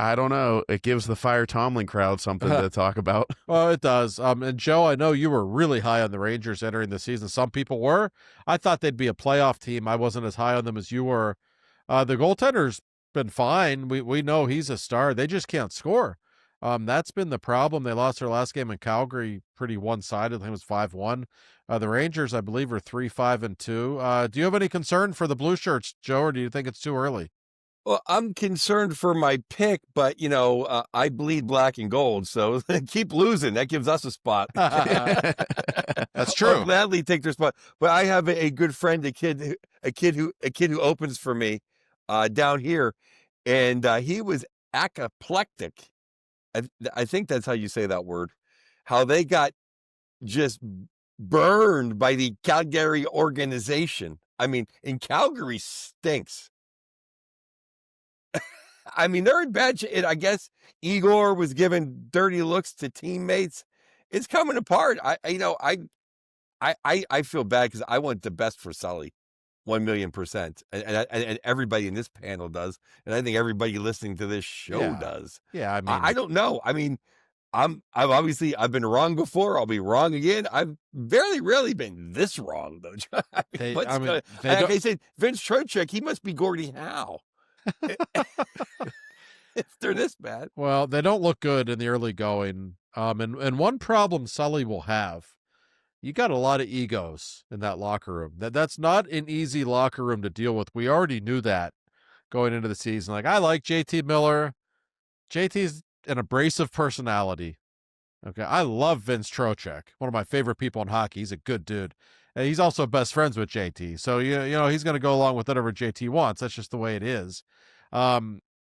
I don't know. It gives the Fire Tomlin crowd something to talk about. Well, it does. And Joe, I know you were really high on the Rangers entering the season. Some people were. I thought they'd be a playoff team. I wasn't as high on them as you were. The goaltender's been fine. We know he's a star. They just can't score. That's been the problem. They lost their last game in Calgary pretty one-sided. I think it was 5-1. The Rangers, I believe, are 3-5-2. Do you have any concern for the Blue Shirts, Joe, or do you think it's too early? Well, I'm concerned for my pick, but I bleed black and gold, so keep losing. That gives us a spot. That's true. I'll gladly take their spot. But I have a good friend, a kid who opens for me down here, and he was apoplectic. I think that's how you say that word. How they got just burned by the Calgary organization. I mean, and Calgary stinks. I mean, they're in bad shape. I guess Igor was giving dirty looks to teammates. It's coming apart. I feel bad because I want the best for Sully, 1,000,000%, and everybody in this panel does, and I think everybody listening to this show does. Yeah, I mean, I don't know. I mean, I've been wrong before. I'll be wrong again. I've very rarely been this wrong though. Like I said, Vince Trocheck, he must be Gordie Howe. If they're this bad. Well, they don't look good in the early going. And one problem Sully will have, you got a lot of egos in that locker room. That's not an easy locker room to deal with. We already knew that going into the season. Like, I like JT Miller. JT's an abrasive personality. Okay, I love Vince Trocheck, one of my favorite people in hockey. He's a good dude. And he's also best friends with JT. So, he's going to go along with whatever JT wants. That's just the way it is.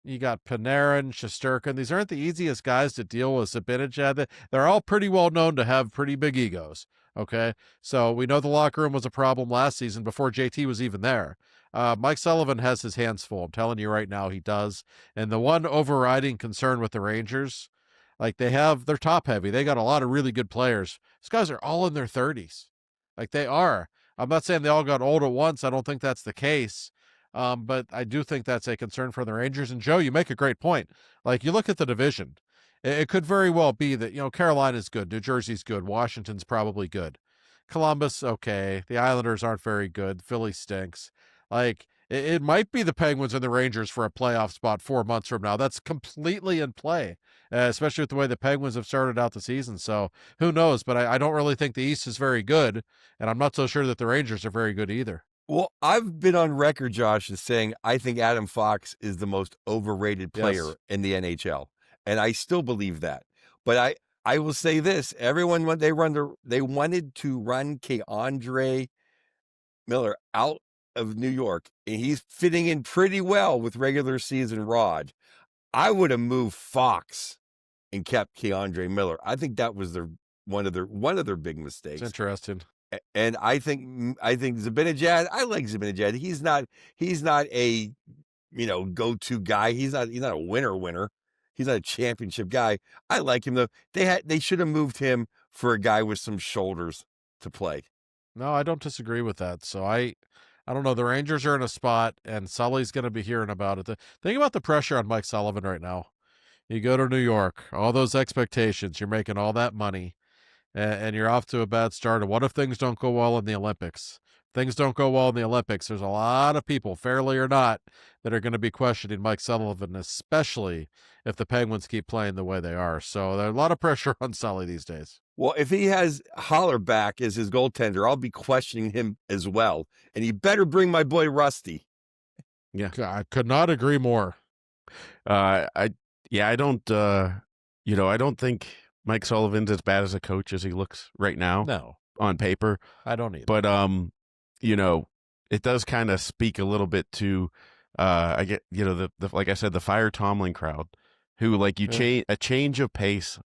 You got Panarin, Shesterkin. These aren't the easiest guys to deal with. Zibanejad. They're all pretty well known to have pretty big egos. Okay, so we know the locker room was a problem last season before JT was even there. Mike Sullivan has his hands full. I'm telling you right now, he does. And the one overriding concern with the Rangers, like they're top heavy. They got a lot of really good players. These guys are all in their 30s. Like they are. I'm not saying they all got old at once. I don't think that's the case. But I do think that's a concern for the Rangers. And Joe, you make a great point. Like you look at the division, it could very well be that, Carolina's good. New Jersey's good. Washington's probably good. Columbus, okay. The Islanders aren't very good. Philly stinks. Like it might be the Penguins and the Rangers for a playoff spot 4 months from now. That's completely in play, especially with the way the Penguins have started out the season. So who knows? But I don't really think the East is very good. And I'm not so sure that the Rangers are very good either. Well, I've been on record, Josh, as saying I think Adam Fox is the most overrated player in the NHL. And I still believe that. But I will say this. Everyone, when they wanted to run K'Andre Miller out of New York, and he's fitting in pretty well with regular season Rod. I would have moved Fox and kept K'Andre Miller. I think that was one of their big mistakes. It's interesting. And I think Zibanejad, I like Zibanejad. He's not a go-to guy. He's not a winner. He's not a championship guy. I like him though. They should have moved him for a guy with some shoulders to play. No, I don't disagree with that. So I don't know. The Rangers are in a spot, and Sully's going to be hearing about it. Think about the pressure on Mike Sullivan right now. You go to New York, all those expectations. You're making all that money, and you're off to a bad start. And what if things don't go well in the Olympics? Things don't go well in the Olympics. There's a lot of people, fairly or not, that are going to be questioning Mike Sullivan, especially if the Penguins keep playing the way they are. So there's a lot of pressure on Sully these days. Well, if he has Hollerback as his goaltender, I'll be questioning him as well. And he better bring my boy Rusty. Yeah, I could not agree more. I don't think Mike Sullivan's as bad as a coach as he looks right now. No, on paper, I don't either. But it does kind of speak a little bit to I get the like I said, the Fire Tomlin crowd, who like a change of pace.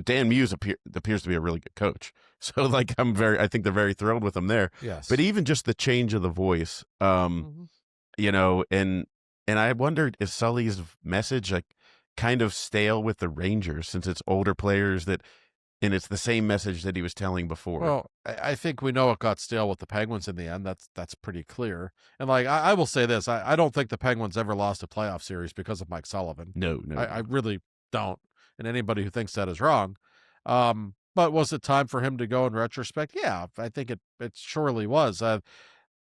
Dan Muse appears to be a really good coach, so like I think they're very thrilled with him there. Yes, but even just the change of the voice, and I wondered if Sully's message like kind of stale with the Rangers since it's older players and it's the same message that he was telling before. Well, I think we know it got stale with the Penguins in the end. That's pretty clear. And like I will say this, I don't think the Penguins ever lost a playoff series because of Mike Sullivan. No. I really don't. And anybody who thinks that is wrong. But was it time for him to go in retrospect? Yeah, I think it surely was.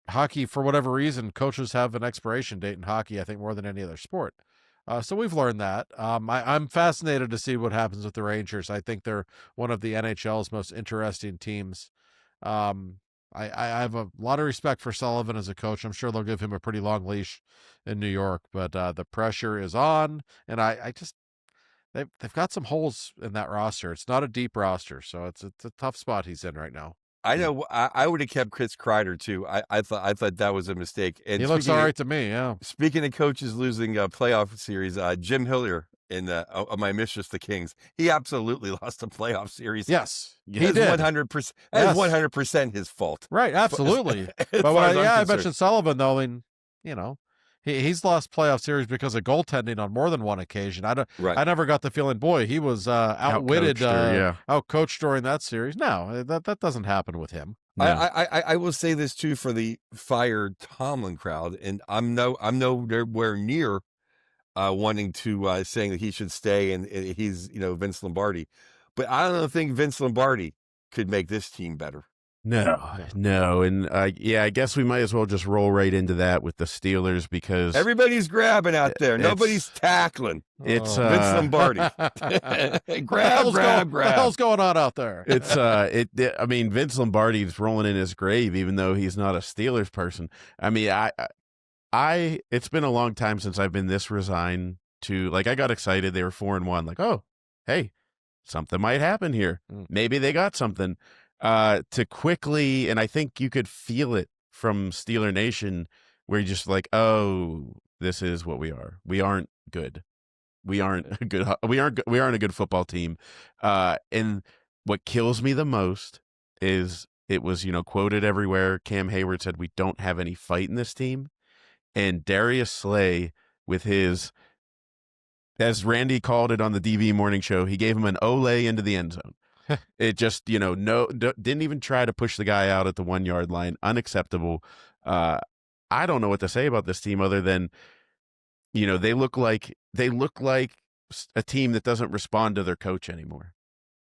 Hockey, for whatever reason, coaches have an expiration date in hockey, I think, more than any other sport. So we've learned that. I'm fascinated to see what happens with the Rangers. I think they're one of the NHL's most interesting teams. I have a lot of respect for Sullivan as a coach. I'm sure they'll give him a pretty long leash in New York, but the pressure is on, and I just they've got some holes in that roster. It's not a deep roster, so it's a tough spot he's in right now. I know. I would have kept Chris Kreider too. I thought that was a mistake. And he looks all right to me. Yeah. Speaking of coaches losing a playoff series, Jim Hillier in of my Mistress the Kings, he absolutely lost a playoff series. Yes, he did. 100%. That is 100% his fault. Right. Absolutely. But I mentioned Sullivan though. I mean, you know, he's lost playoff series because of goaltending on more than one occasion. I never got the feeling, boy, he was outwitted, outcoached during that series. No, that doesn't happen with him. No. I will say this too for the fired Tomlin crowd, and I'm nowhere near wanting to saying that he should stay and he's Vince Lombardi, but I don't think Vince Lombardi could make this team better. No, and I guess we might as well just roll right into that with the Steelers because everybody's grabbing out there. Nobody's tackling. It's Vince Lombardi. grab. What the hell's going on out there? It's I mean, Vince Lombardi's rolling in his grave, even though he's not a Steelers person. I mean, I it's been a long time since I've been this resigned to, like, I got excited. They were 4-1. Like, oh, hey, something might happen here. Maybe they got something. To quickly, and I think you could feel it from Steeler Nation, where you're just like, oh, this is what we are. We aren't good. We aren't a good football team. And what kills me the most is it was, quoted everywhere. Cam Hayward said, we don't have any fight in this team. And Darius Slay with his, as Randy called it on the DV morning show, he gave him an Olay into the end zone. It just, didn't even try to push the guy out at the 1 yard line. Unacceptable. I don't know what to say about this team other than, they look like a team that doesn't respond to their coach anymore.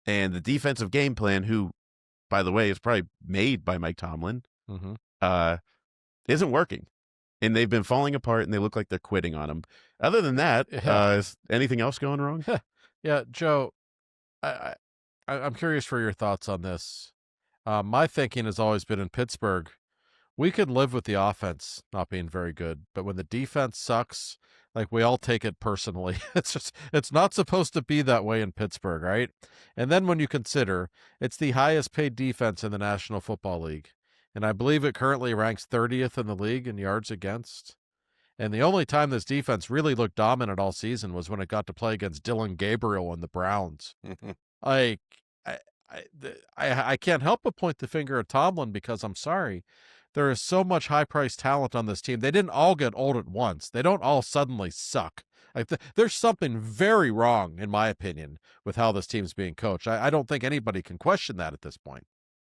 And the defensive game plan, who, by the way, is probably made by Mike Tomlin, isn't working. And they've been falling apart, and they look like they're quitting on him. Other than that, is anything else going wrong? Yeah, Joe, I'm curious for your thoughts on this. My thinking has always been in Pittsburgh, we could live with the offense not being very good, but when the defense sucks, like, we all take it personally. It's not supposed to be that way in Pittsburgh, right? And then when you consider it's the highest paid defense in the National Football League, and I believe it currently ranks 30th in the league in yards against. And the only time this defense really looked dominant all season was when it got to play against Dylan Gabriel and the Browns. Like, I can't help but point the finger at Tomlin because I'm sorry. There is so much high-priced talent on this team. They didn't all get old at once. They don't all suddenly suck. There's something very wrong, in my opinion, with how this team's being coached. I don't think anybody can question that at this point.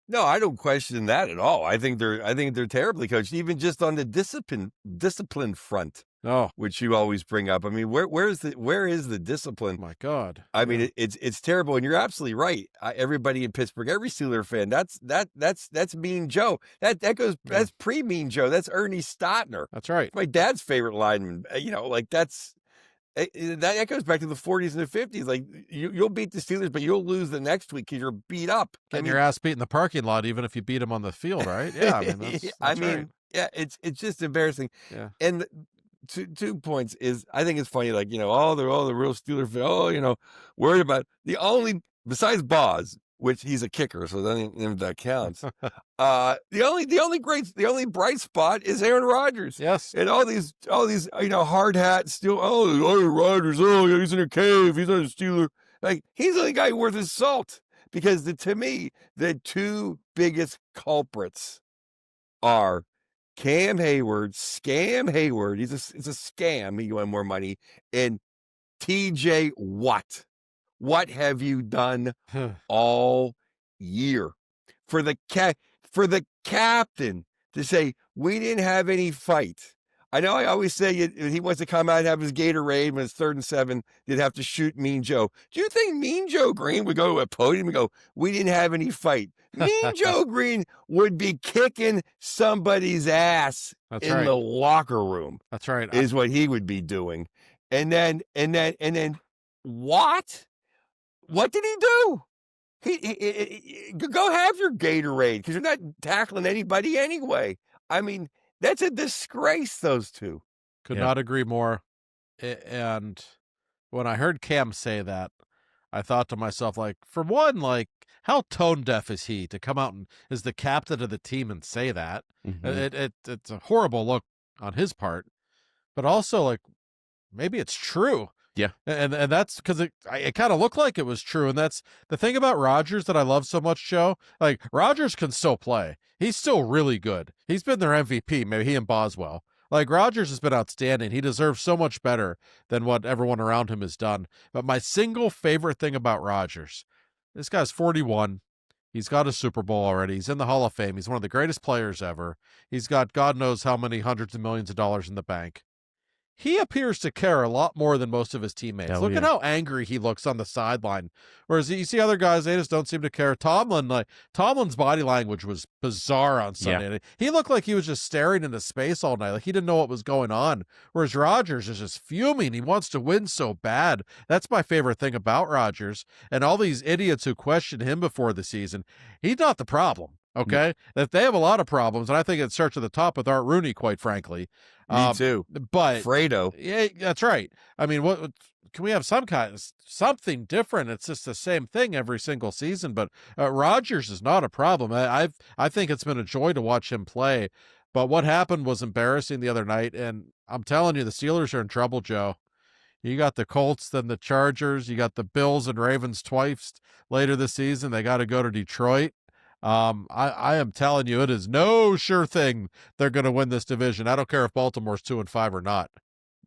No, I don't question that at all. I think they're terribly coached, even just on the discipline front. Oh, which you always bring up. I mean, where is the discipline? My God. I mean, it's terrible, and you're absolutely right. Everybody in Pittsburgh, every Steeler fan, that's Mean Joe. That's pre-Mean Joe. That's Ernie Stotner. That's right. My dad's favorite lineman. That goes back to the 40s and the 50s. Like, you'll beat the Steelers, but you'll lose the next week because you're beat up. Getting your ass beat in the parking lot, even if you beat them on the field, right? Yeah, I mean, that's right. Yeah, it's just embarrassing. Yeah. And 2 points is, I think it's funny, like, all the real Steeler fans, worried about the only, besides Boz, which he's a kicker, so then that counts. The only bright spot is Aaron Rodgers. Yes. And all these hard hats still, Aaron Rodgers, he's in a cave, he's not a Steeler. Like, he's the only guy worth his salt, because to me, the two biggest culprits are Cam Hayward, Scam Hayward. It's a scam. He won more money. And TJ Watt. What have you done all year for the captain to say we didn't have any fight? I know I always say he wants to come out and have his Gatorade when it's 3rd and 7. They'd have to shoot Mean Joe. Do you think Mean Joe Green would go to a podium and go, we didn't have any fight? Mean Joe Green would be kicking somebody's ass the locker room. That's right. Is what he would be doing. And then what? What did he do? He go have your Gatorade because you're not tackling anybody anyway. I mean, that's a disgrace, those two. Could not agree more. And when I heard Cam say that, I thought to myself, like, for one, like, how tone deaf is he to come out and as the captain of the team and say that? It's a horrible look on his part, but also, like, maybe it's true. Yeah. And that's because it kind of looked like it was true. And that's the thing about Rodgers that I love so much, Joe. Like, Rodgers can still play. He's still really good. He's been their MVP, maybe he and Boswell. Like, Rodgers has been outstanding. He deserves so much better than what everyone around him has done. But my single favorite thing about Rodgers, this guy's 41. He's got a Super Bowl already. He's in the Hall of Fame. He's one of the greatest players ever. He's got God knows how many hundreds of millions of dollars in the bank. He appears to care a lot more than most of his teammates. Look at how angry he looks on the sideline. Whereas you see other guys, they just don't seem to care. Tomlin's body language was bizarre on Sunday. Yeah. He looked like he was just staring into space all night. Like he didn't know what was going on. Whereas Rodgers is just fuming. He wants to win so bad. That's my favorite thing about Rodgers. And all these idiots who questioned him before the season, he's not the problem. Okay, that they have a lot of problems, and I think it starts at the top with Art Rooney, quite frankly. Me too. But Fredo, yeah, that's right. I mean, what can we have something different? It's just the same thing every single season. But Rodgers is not a problem. I think it's been a joy to watch him play. But what happened was embarrassing the other night, and I'm telling you, the Steelers are in trouble, Joe. You got the Colts, then the Chargers. You got the Bills and Ravens twice later this season. They got to go to Detroit. I am telling you, it is no sure thing they're going to win this division. I don't care if Baltimore's 2-5 or not.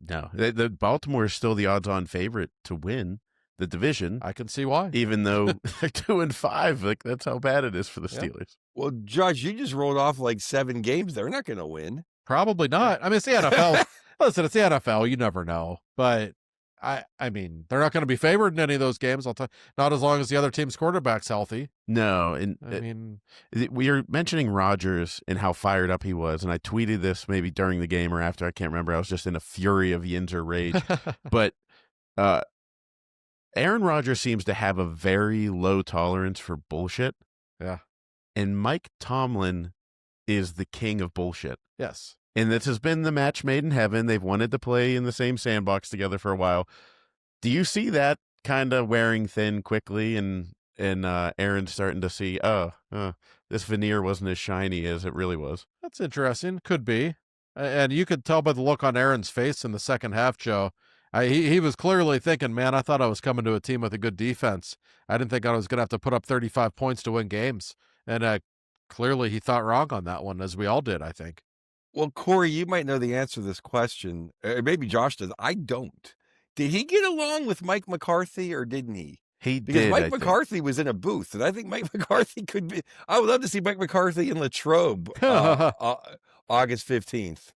No, the Baltimore is still the odds-on favorite to win the division. I can see why, even though they're 2-5. Like that's how bad it is for the Steelers. Well, Josh, you just rolled off like 7 games. They're not going to win. Probably not. I mean, it's the NFL. Listen, it's the NFL. You never know, but. I mean, they're not going to be favored in any of those games. Not as long as the other team's quarterback's healthy. No, and we are mentioning Rodgers and how fired up he was, and I tweeted this maybe during the game or after. I can't remember. I was just in a fury of Yinzer rage. But Aaron Rodgers seems to have a very low tolerance for bullshit. Yeah, and Mike Tomlin is the king of bullshit. Yes. And this has been the match made in heaven. They've wanted to play in the same sandbox together for a while. Do you see that kind of wearing thin quickly and Aaron's starting to see, this veneer wasn't as shiny as it really was? That's interesting. Could be. And you could tell by the look on Aaron's face in the second half, Joe. He was clearly thinking, man, I thought I was coming to a team with a good defense. I didn't think I was going to have to put up 35 points to win games. And clearly he thought wrong on that one, as we all did, I think. Well, Corey, you might know the answer to this question. Maybe Josh does. I don't. Did he get along with Mike McCarthy or didn't he? He because did. Mike McCarthy was in a booth, and I think Mike McCarthy could be. I would love to see Mike McCarthy in Latrobe August 15th.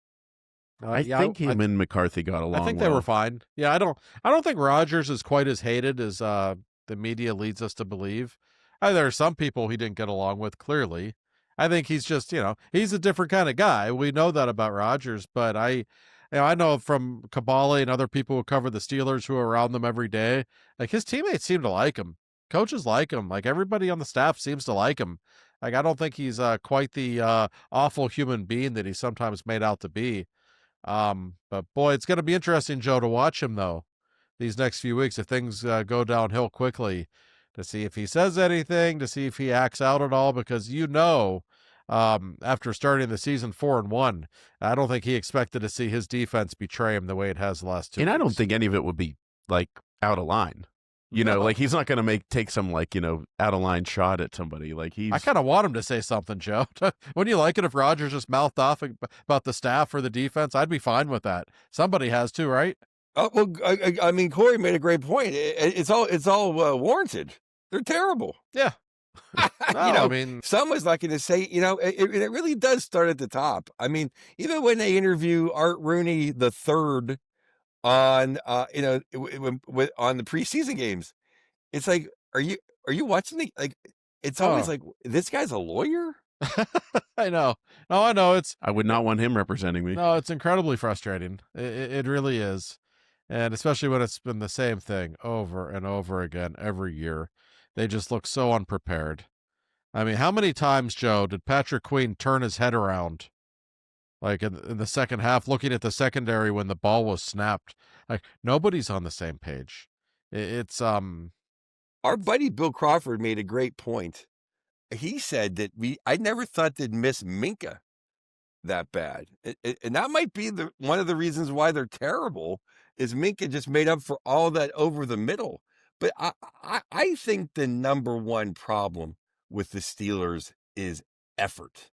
I think him and McCarthy got along. I think well. They were fine. Yeah, I don't think Rodgers is quite as hated as the media leads us to believe. There are some people he didn't get along with, clearly. I think he's just, he's a different kind of guy. We know that about Rodgers, but I know from Kabale and other people who cover the Steelers who are around them every day, like his teammates seem to like him. Coaches like him. Like everybody on the staff seems to like him. Like I don't think he's quite the awful human being that he's sometimes made out to be. But boy, it's going to be interesting, Joe, to watch him though these next few weeks if things go downhill quickly. To see if he says anything, to see if he acts out at all, because after starting the season 4-1, I don't think he expected to see his defense betray him the way it has the last 2 weeks. And I don't think any of it would be like out of line. Like he's not going to take some out of line shot at somebody. Like I kind of want him to say something, Joe. Wouldn't you like it if Rodgers just mouthed off about the staff or the defense? I'd be fine with that. Somebody has to, right? Oh well, I mean, Corey made a great point. It's all warranted. They're terrible. Yeah. I mean, someone's not going to say, it really does start at the top. I mean, even when they interview Art Rooney the third on, on the preseason games, it's like, are you watching it's always like, this guy's a lawyer. I know. No, I know. I would not want him representing me. No, it's incredibly frustrating. It really is. And especially when it's been the same thing over and over again every year, they just look so unprepared. I mean, how many times, Joe, did Patrick Queen turn his head around, like in the second half, looking at the secondary when the ball was snapped? Like, nobody's on the same page. It's Our buddy Bill Crawford made a great point. He said that I never thought they'd miss Minka that bad. And that might be one of the reasons why they're terrible is Minka just made up for all that over the middle. But I think the number one problem with the Steelers is effort.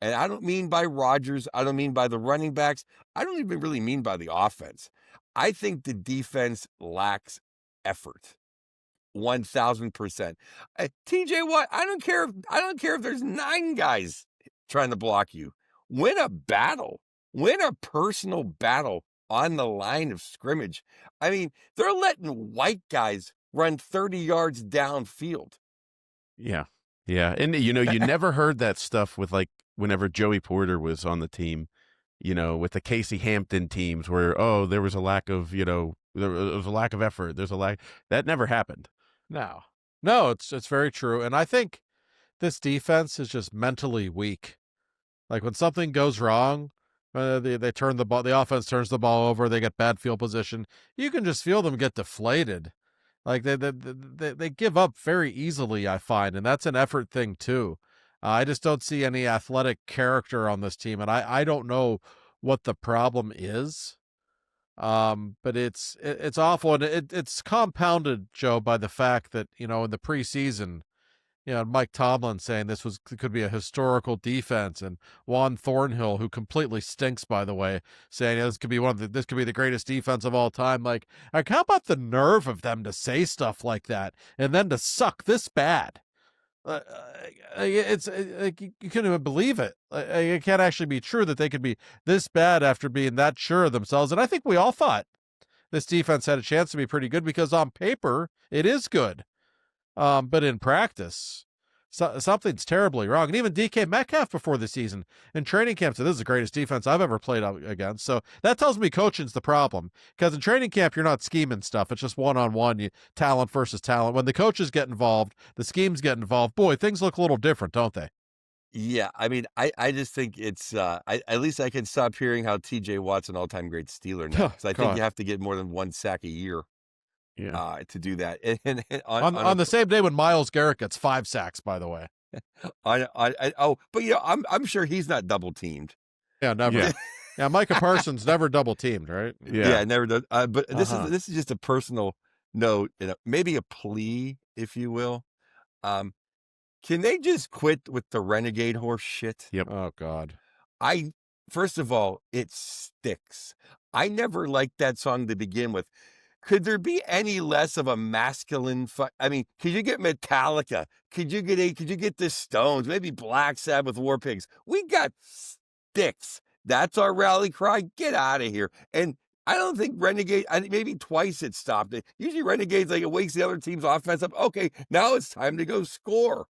And I don't mean by Rodgers. I don't mean by the running backs. I don't even really mean by the offense. I think the defense lacks effort. 1,000%. TJ Watt, I don't care if there's 9 guys trying to block you. Win a battle. Win a personal battle on the line of scrimmage. I mean, they're letting white guys run 30 yards downfield. Yeah. Yeah. And, you never heard that stuff with, like, whenever Joey Porter was on the team, with the Casey Hampton teams where, there was a lack of, there was a lack of effort. That never happened. No, it's very true. And I think this defense is just mentally weak. Like when something goes wrong, they turn the ball, the offense turns the ball over, they get bad field position. You can just feel them get deflated. Like they give up very easily, I find, and that's an effort thing too. I just don't see any athletic character on this team, and I don't know what the problem is. But it's awful, and it's compounded, Joe, by the fact that in the preseason, Mike Tomlin saying this could be a historical defense, and Juan Thornhill, who completely stinks, by the way, saying this could be the greatest defense of all time. Like how about the nerve of them to say stuff like that and then to suck this bad? It's like you couldn't even believe it. It can't actually be true that they could be this bad after being that sure of themselves. And I think we all thought this defense had a chance to be pretty good because on paper it is good. But in practice, something's terribly wrong. And even DK Metcalf before the season in training camp said, this is the greatest defense I've ever played against. So that tells me coaching's the problem. Because in training camp, you're not scheming stuff. It's just one-on-one, talent versus talent. When the coaches get involved, the schemes get involved, boy, things look a little different, don't they? Yeah, I mean, I just think it's at least I can stop hearing how TJ Watt's an all-time great Steeler now. Because I think you have to get more than 1 sack a year. Yeah. To do that. And on the same day when Myles Garrett gets 5 sacks, by the way. But I'm sure he's not double teamed. Yeah, never. Yeah, Micah Parsons never double teamed, right? Yeah, never does. But this is just a personal note, maybe a plea, if you will. Can they just quit with the renegade horse shit? Yep. Oh God. First of all, it sticks. I never liked that song to begin with. Could there be any less of a masculine I mean, could you get Metallica? Could you get the Stones? Maybe Black Sabbath, War Pigs. We got sticks. That's our rally cry. Get out of here. And I don't think Renegade, maybe twice it stopped it. Usually Renegades, like it wakes the other team's offense up. Okay, now it's time to go score.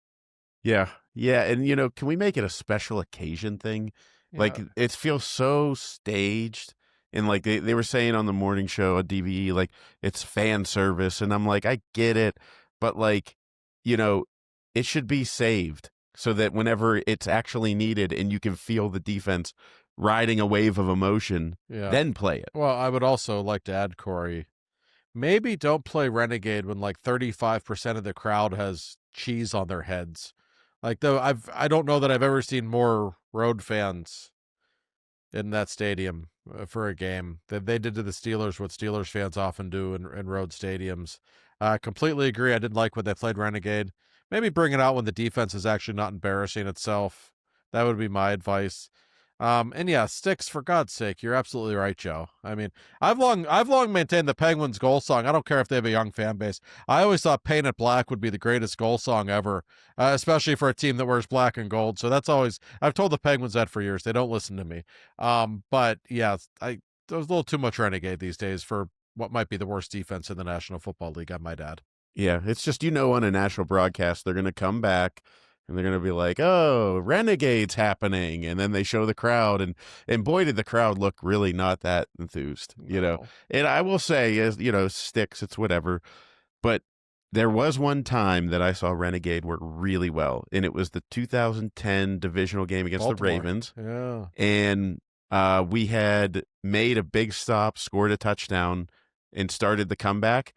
Yeah. Yeah. And, can we make it a special occasion thing? Yeah. Like it feels so staged. And like they were saying on the morning show at DVE, like it's fan service. And I'm like, I get it. But like, it should be saved so that whenever it's actually needed and you can feel the defense riding a wave of emotion, then play it. Well, I would also like to add, Corey, maybe don't play Renegade when like 35% of the crowd has cheese on their heads. Like though I don't know that I've ever seen more road fans in that stadium for a game. They did to the Steelers what Steelers fans often do in road stadiums. I completely agree. I didn't like when they played Renegade. Maybe bring it out when the defense is actually not embarrassing itself. That would be my advice. And yeah, sticks, for God's sake. You're absolutely right, Joe. I mean, I've long maintained the Penguins goal song. I don't care if they have a young fan base. I always thought Paint It Black would be the greatest goal song ever, especially for a team that wears black and gold. So I've told the Penguins that for years. They don't listen to me. But yeah, there's a little too much Renegade these days for what might be the worst defense in the National Football League, I might add. Yeah, it's just, on a national broadcast, they're going to come back And they're going to be like, oh, Renegade's happening. And then they show the crowd. And boy, did the crowd look really not that enthused, you know. And I will say, as you know, sticks, it's whatever. But there was one time that I saw Renegade work really well. And it was the 2010 divisional game against Baltimore. the Ravens. Yeah. And we had made a big stop, scored a touchdown, and started the comeback.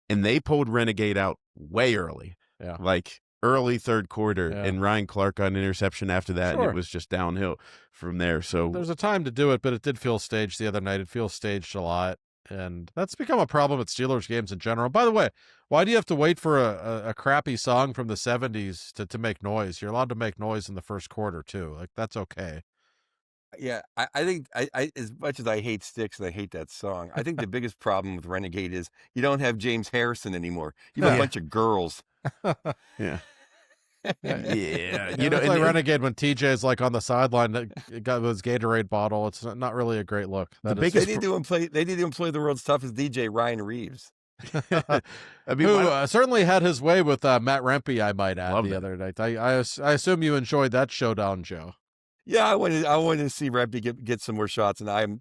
And they pulled Renegade out way early. Yeah. Like early third quarter, Yeah. and Ryan Clark got an interception after that, and it was just downhill from there. So there's a time to do it, but it did feel staged the other night. It feels staged a lot, and that's become a problem at Steelers games in general. By the way, why do you have to wait for a crappy song from the 70s to make noise? You're allowed to make noise in the first quarter, too. Like, that's okay. Yeah, I think I as much as I hate Styx and I hate that song, I think the biggest problem with Renegade is you don't have James Harrison anymore. You have a bunch of girls. Yeah. Yeah. You know, it's like Renegade when TJ's like on the sideline that got his Gatorade bottle. It's not really a great look. They need to employ the world's toughest DJ, Ryan Reeves. I mean, who certainly had his way with Matt Rempe, I might add, the other night. I assume you enjoyed that showdown, Joe. Yeah, I wanted to see Rempe get some more shots, and I'm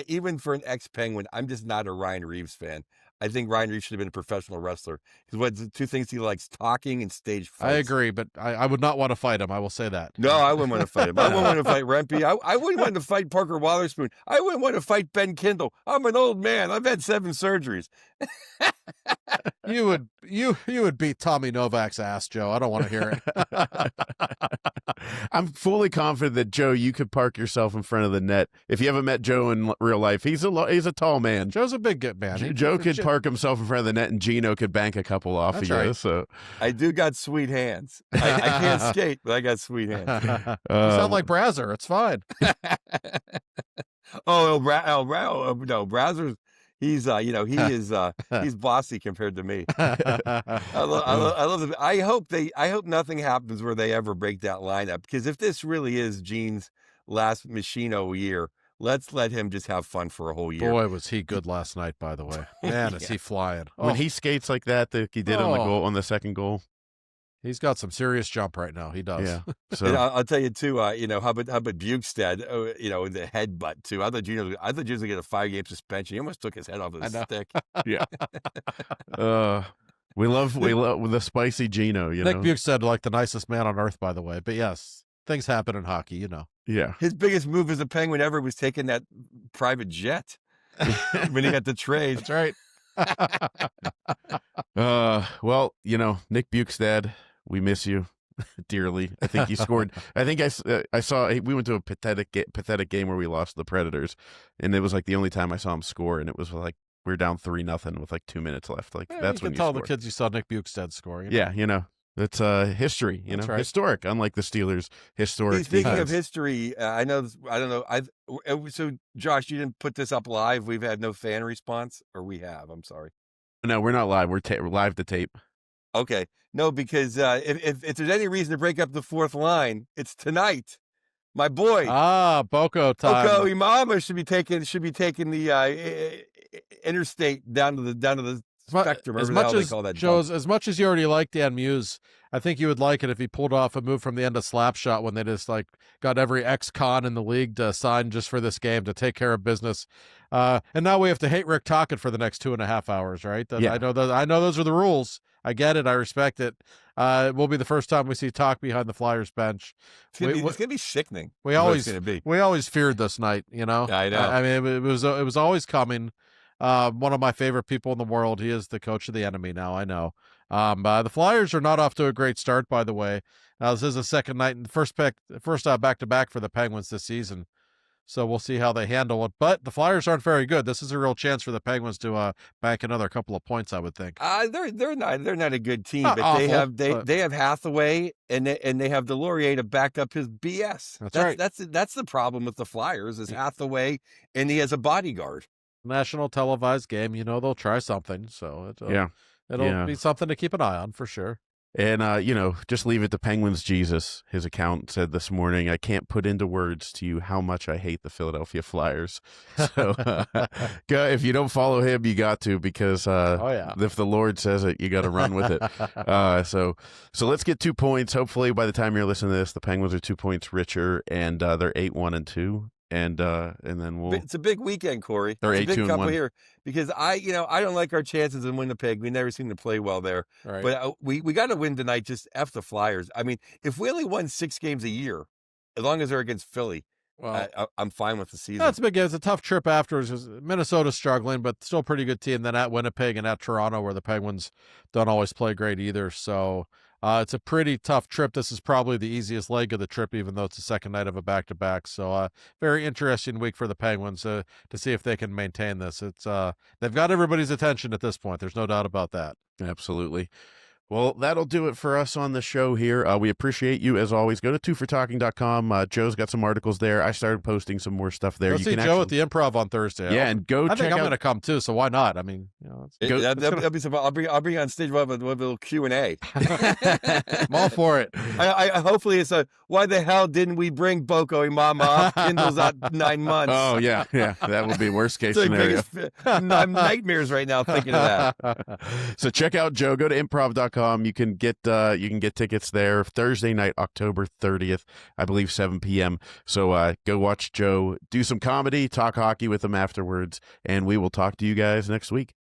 even for an ex-Penguin, I'm just not a Ryan Reeves fan. I think Ryan Reeves should have been a professional wrestler. Because what the two things he likes, talking and stage fights. I agree, but I would not want to fight him. I will say that. No, I wouldn't want to fight him. I wouldn't want to fight Rempe. I wouldn't want to fight Parker Waterspoon. I wouldn't want to fight Ben Kindle. I'm an old man. I've had 7 surgeries. You would beat Tommy Novak's ass, Joe. I don't want to hear it. I'm fully confident that, Joe, you could park yourself in front of the net. If you haven't met Joe in real life, he's a tall man. Joe's a big man. Joe could park himself in front of the net, and Gino could bank a couple off of you. So I do got sweet hands. I can't skate, but I got sweet hands. You sound like Brazzer. It's fine. No, Brazzers. He's he's bossy compared to me. I love it. I hope nothing happens where they ever break that lineup, because if this really is Gene's last Machino year, let's let him just have fun for a whole year. Boy, was he good last night, by the way. Man, is he flying. When he skates like that he did on the second goal. He's got some serious jump right now. He does. Yeah. So and I'll tell you too. How about Bukestad? The headbutt too. I thought Gino was going to get a 5-game suspension. He almost took his head off his stick. Yeah. We love the spicy Gino. Nick Bukestad, like the nicest man on earth, by the way. But yes, things happen in hockey. Yeah. His biggest move as a Penguin ever was taking that private jet when he got the trade. That's right. Well, Nick Bukestad, we miss you dearly. I think he scored. I think I saw. We went to a pathetic game where we lost to the Predators, and it was like the only time I saw him score, and it was like we were down 3-0 with like 2 minutes left. Like that's when you tell score. The kids you saw Nick Bukestad score. Yeah, it's history. That's right. Historic. Unlike the Steelers, historic. Speaking of history, I don't know. So Josh, you didn't put this up live. We've had no fan response, or we have. I'm sorry. No, we're not live. We're live to tape. Okay. No, because if there's any reason to break up the fourth line, it's tonight. My boy. Boko time. Boko Imama should be taking the interstate down to the spectrum. As much as you already like Dan Muse, I think you would like it if he pulled off a move from the end of Slapshot when they just got every ex-con in the league to sign just for this game to take care of business. And now we have to hate Rick Tocchet for the next 2.5 hours, right? Yeah. I know those are the rules. I get it. I respect it. It will be the first time we see Talk behind the Flyers bench. It's gonna be sickening. We always feared this night. I know. I mean, it was always coming. One of my favorite people in the world. He is the coach of the enemy now. I know. The Flyers are not off to a great start, by the way. This is the second night and first back-to-back for the Penguins this season. So we'll see how they handle it. But the Flyers aren't very good. This is a real chance for the Penguins to bank another couple of points, I would think. They're not a good team, Not but awful, they have Hathaway and they have Delorier to back up his BS. That's right. That's the problem with the Flyers is Hathaway, and he has a bodyguard. National televised game, they'll try something. So it'll be something to keep an eye on for sure. And, just leave it to Penguins Jesus. His account said this morning, I can't put into words to you how much I hate the Philadelphia Flyers. So if you don't follow him, you got to, because if the Lord says it, you got to run with it. So let's get 2 points. Hopefully by the time you're listening to this, the Penguins are 2 points richer, and they're 8-1-2. And then it's a big weekend, Corey. They're it's a big couple 8-2-1 here, because I don't like our chances in Winnipeg. We never seem to play well there. Right. But we got to win tonight. Just F the Flyers. I mean, if we only won 6 games a year, as long as they're against Philly, I'm fine with the season. That's a big game. It's a tough trip afterwards. Minnesota's struggling, but still a pretty good team. Then at Winnipeg and at Toronto, where the Penguins don't always play great either. So it's a pretty tough trip. This is probably the easiest leg of the trip, even though it's the second night of a back-to-back. So very interesting week for the Penguins to see if they can maintain this. It's they've got everybody's attention at this point. There's no doubt about that. Absolutely. Well, that'll do it for us on the show here. We appreciate you, as always. Go to twofortalking.com. Joe's got some articles there. I started posting some more stuff there. Go see Joe at the Improv on Thursday. Yeah, and go I check think I'm out... going to come, too, so why not? I mean, that'll be some, I'll bring you on stage. We'll have a little Q&A. I'm all for it. I hopefully it's why the hell didn't we bring Boko Imama off Kindle's at 9 months? Oh, yeah. That would be worst case scenario. I'm nightmares right now thinking of that. So check out Joe. Go to improv.com. You can get tickets there Thursday night, October 30th, I believe 7 p.m. So go watch Joe do some comedy, talk hockey with him afterwards, and we will talk to you guys next week.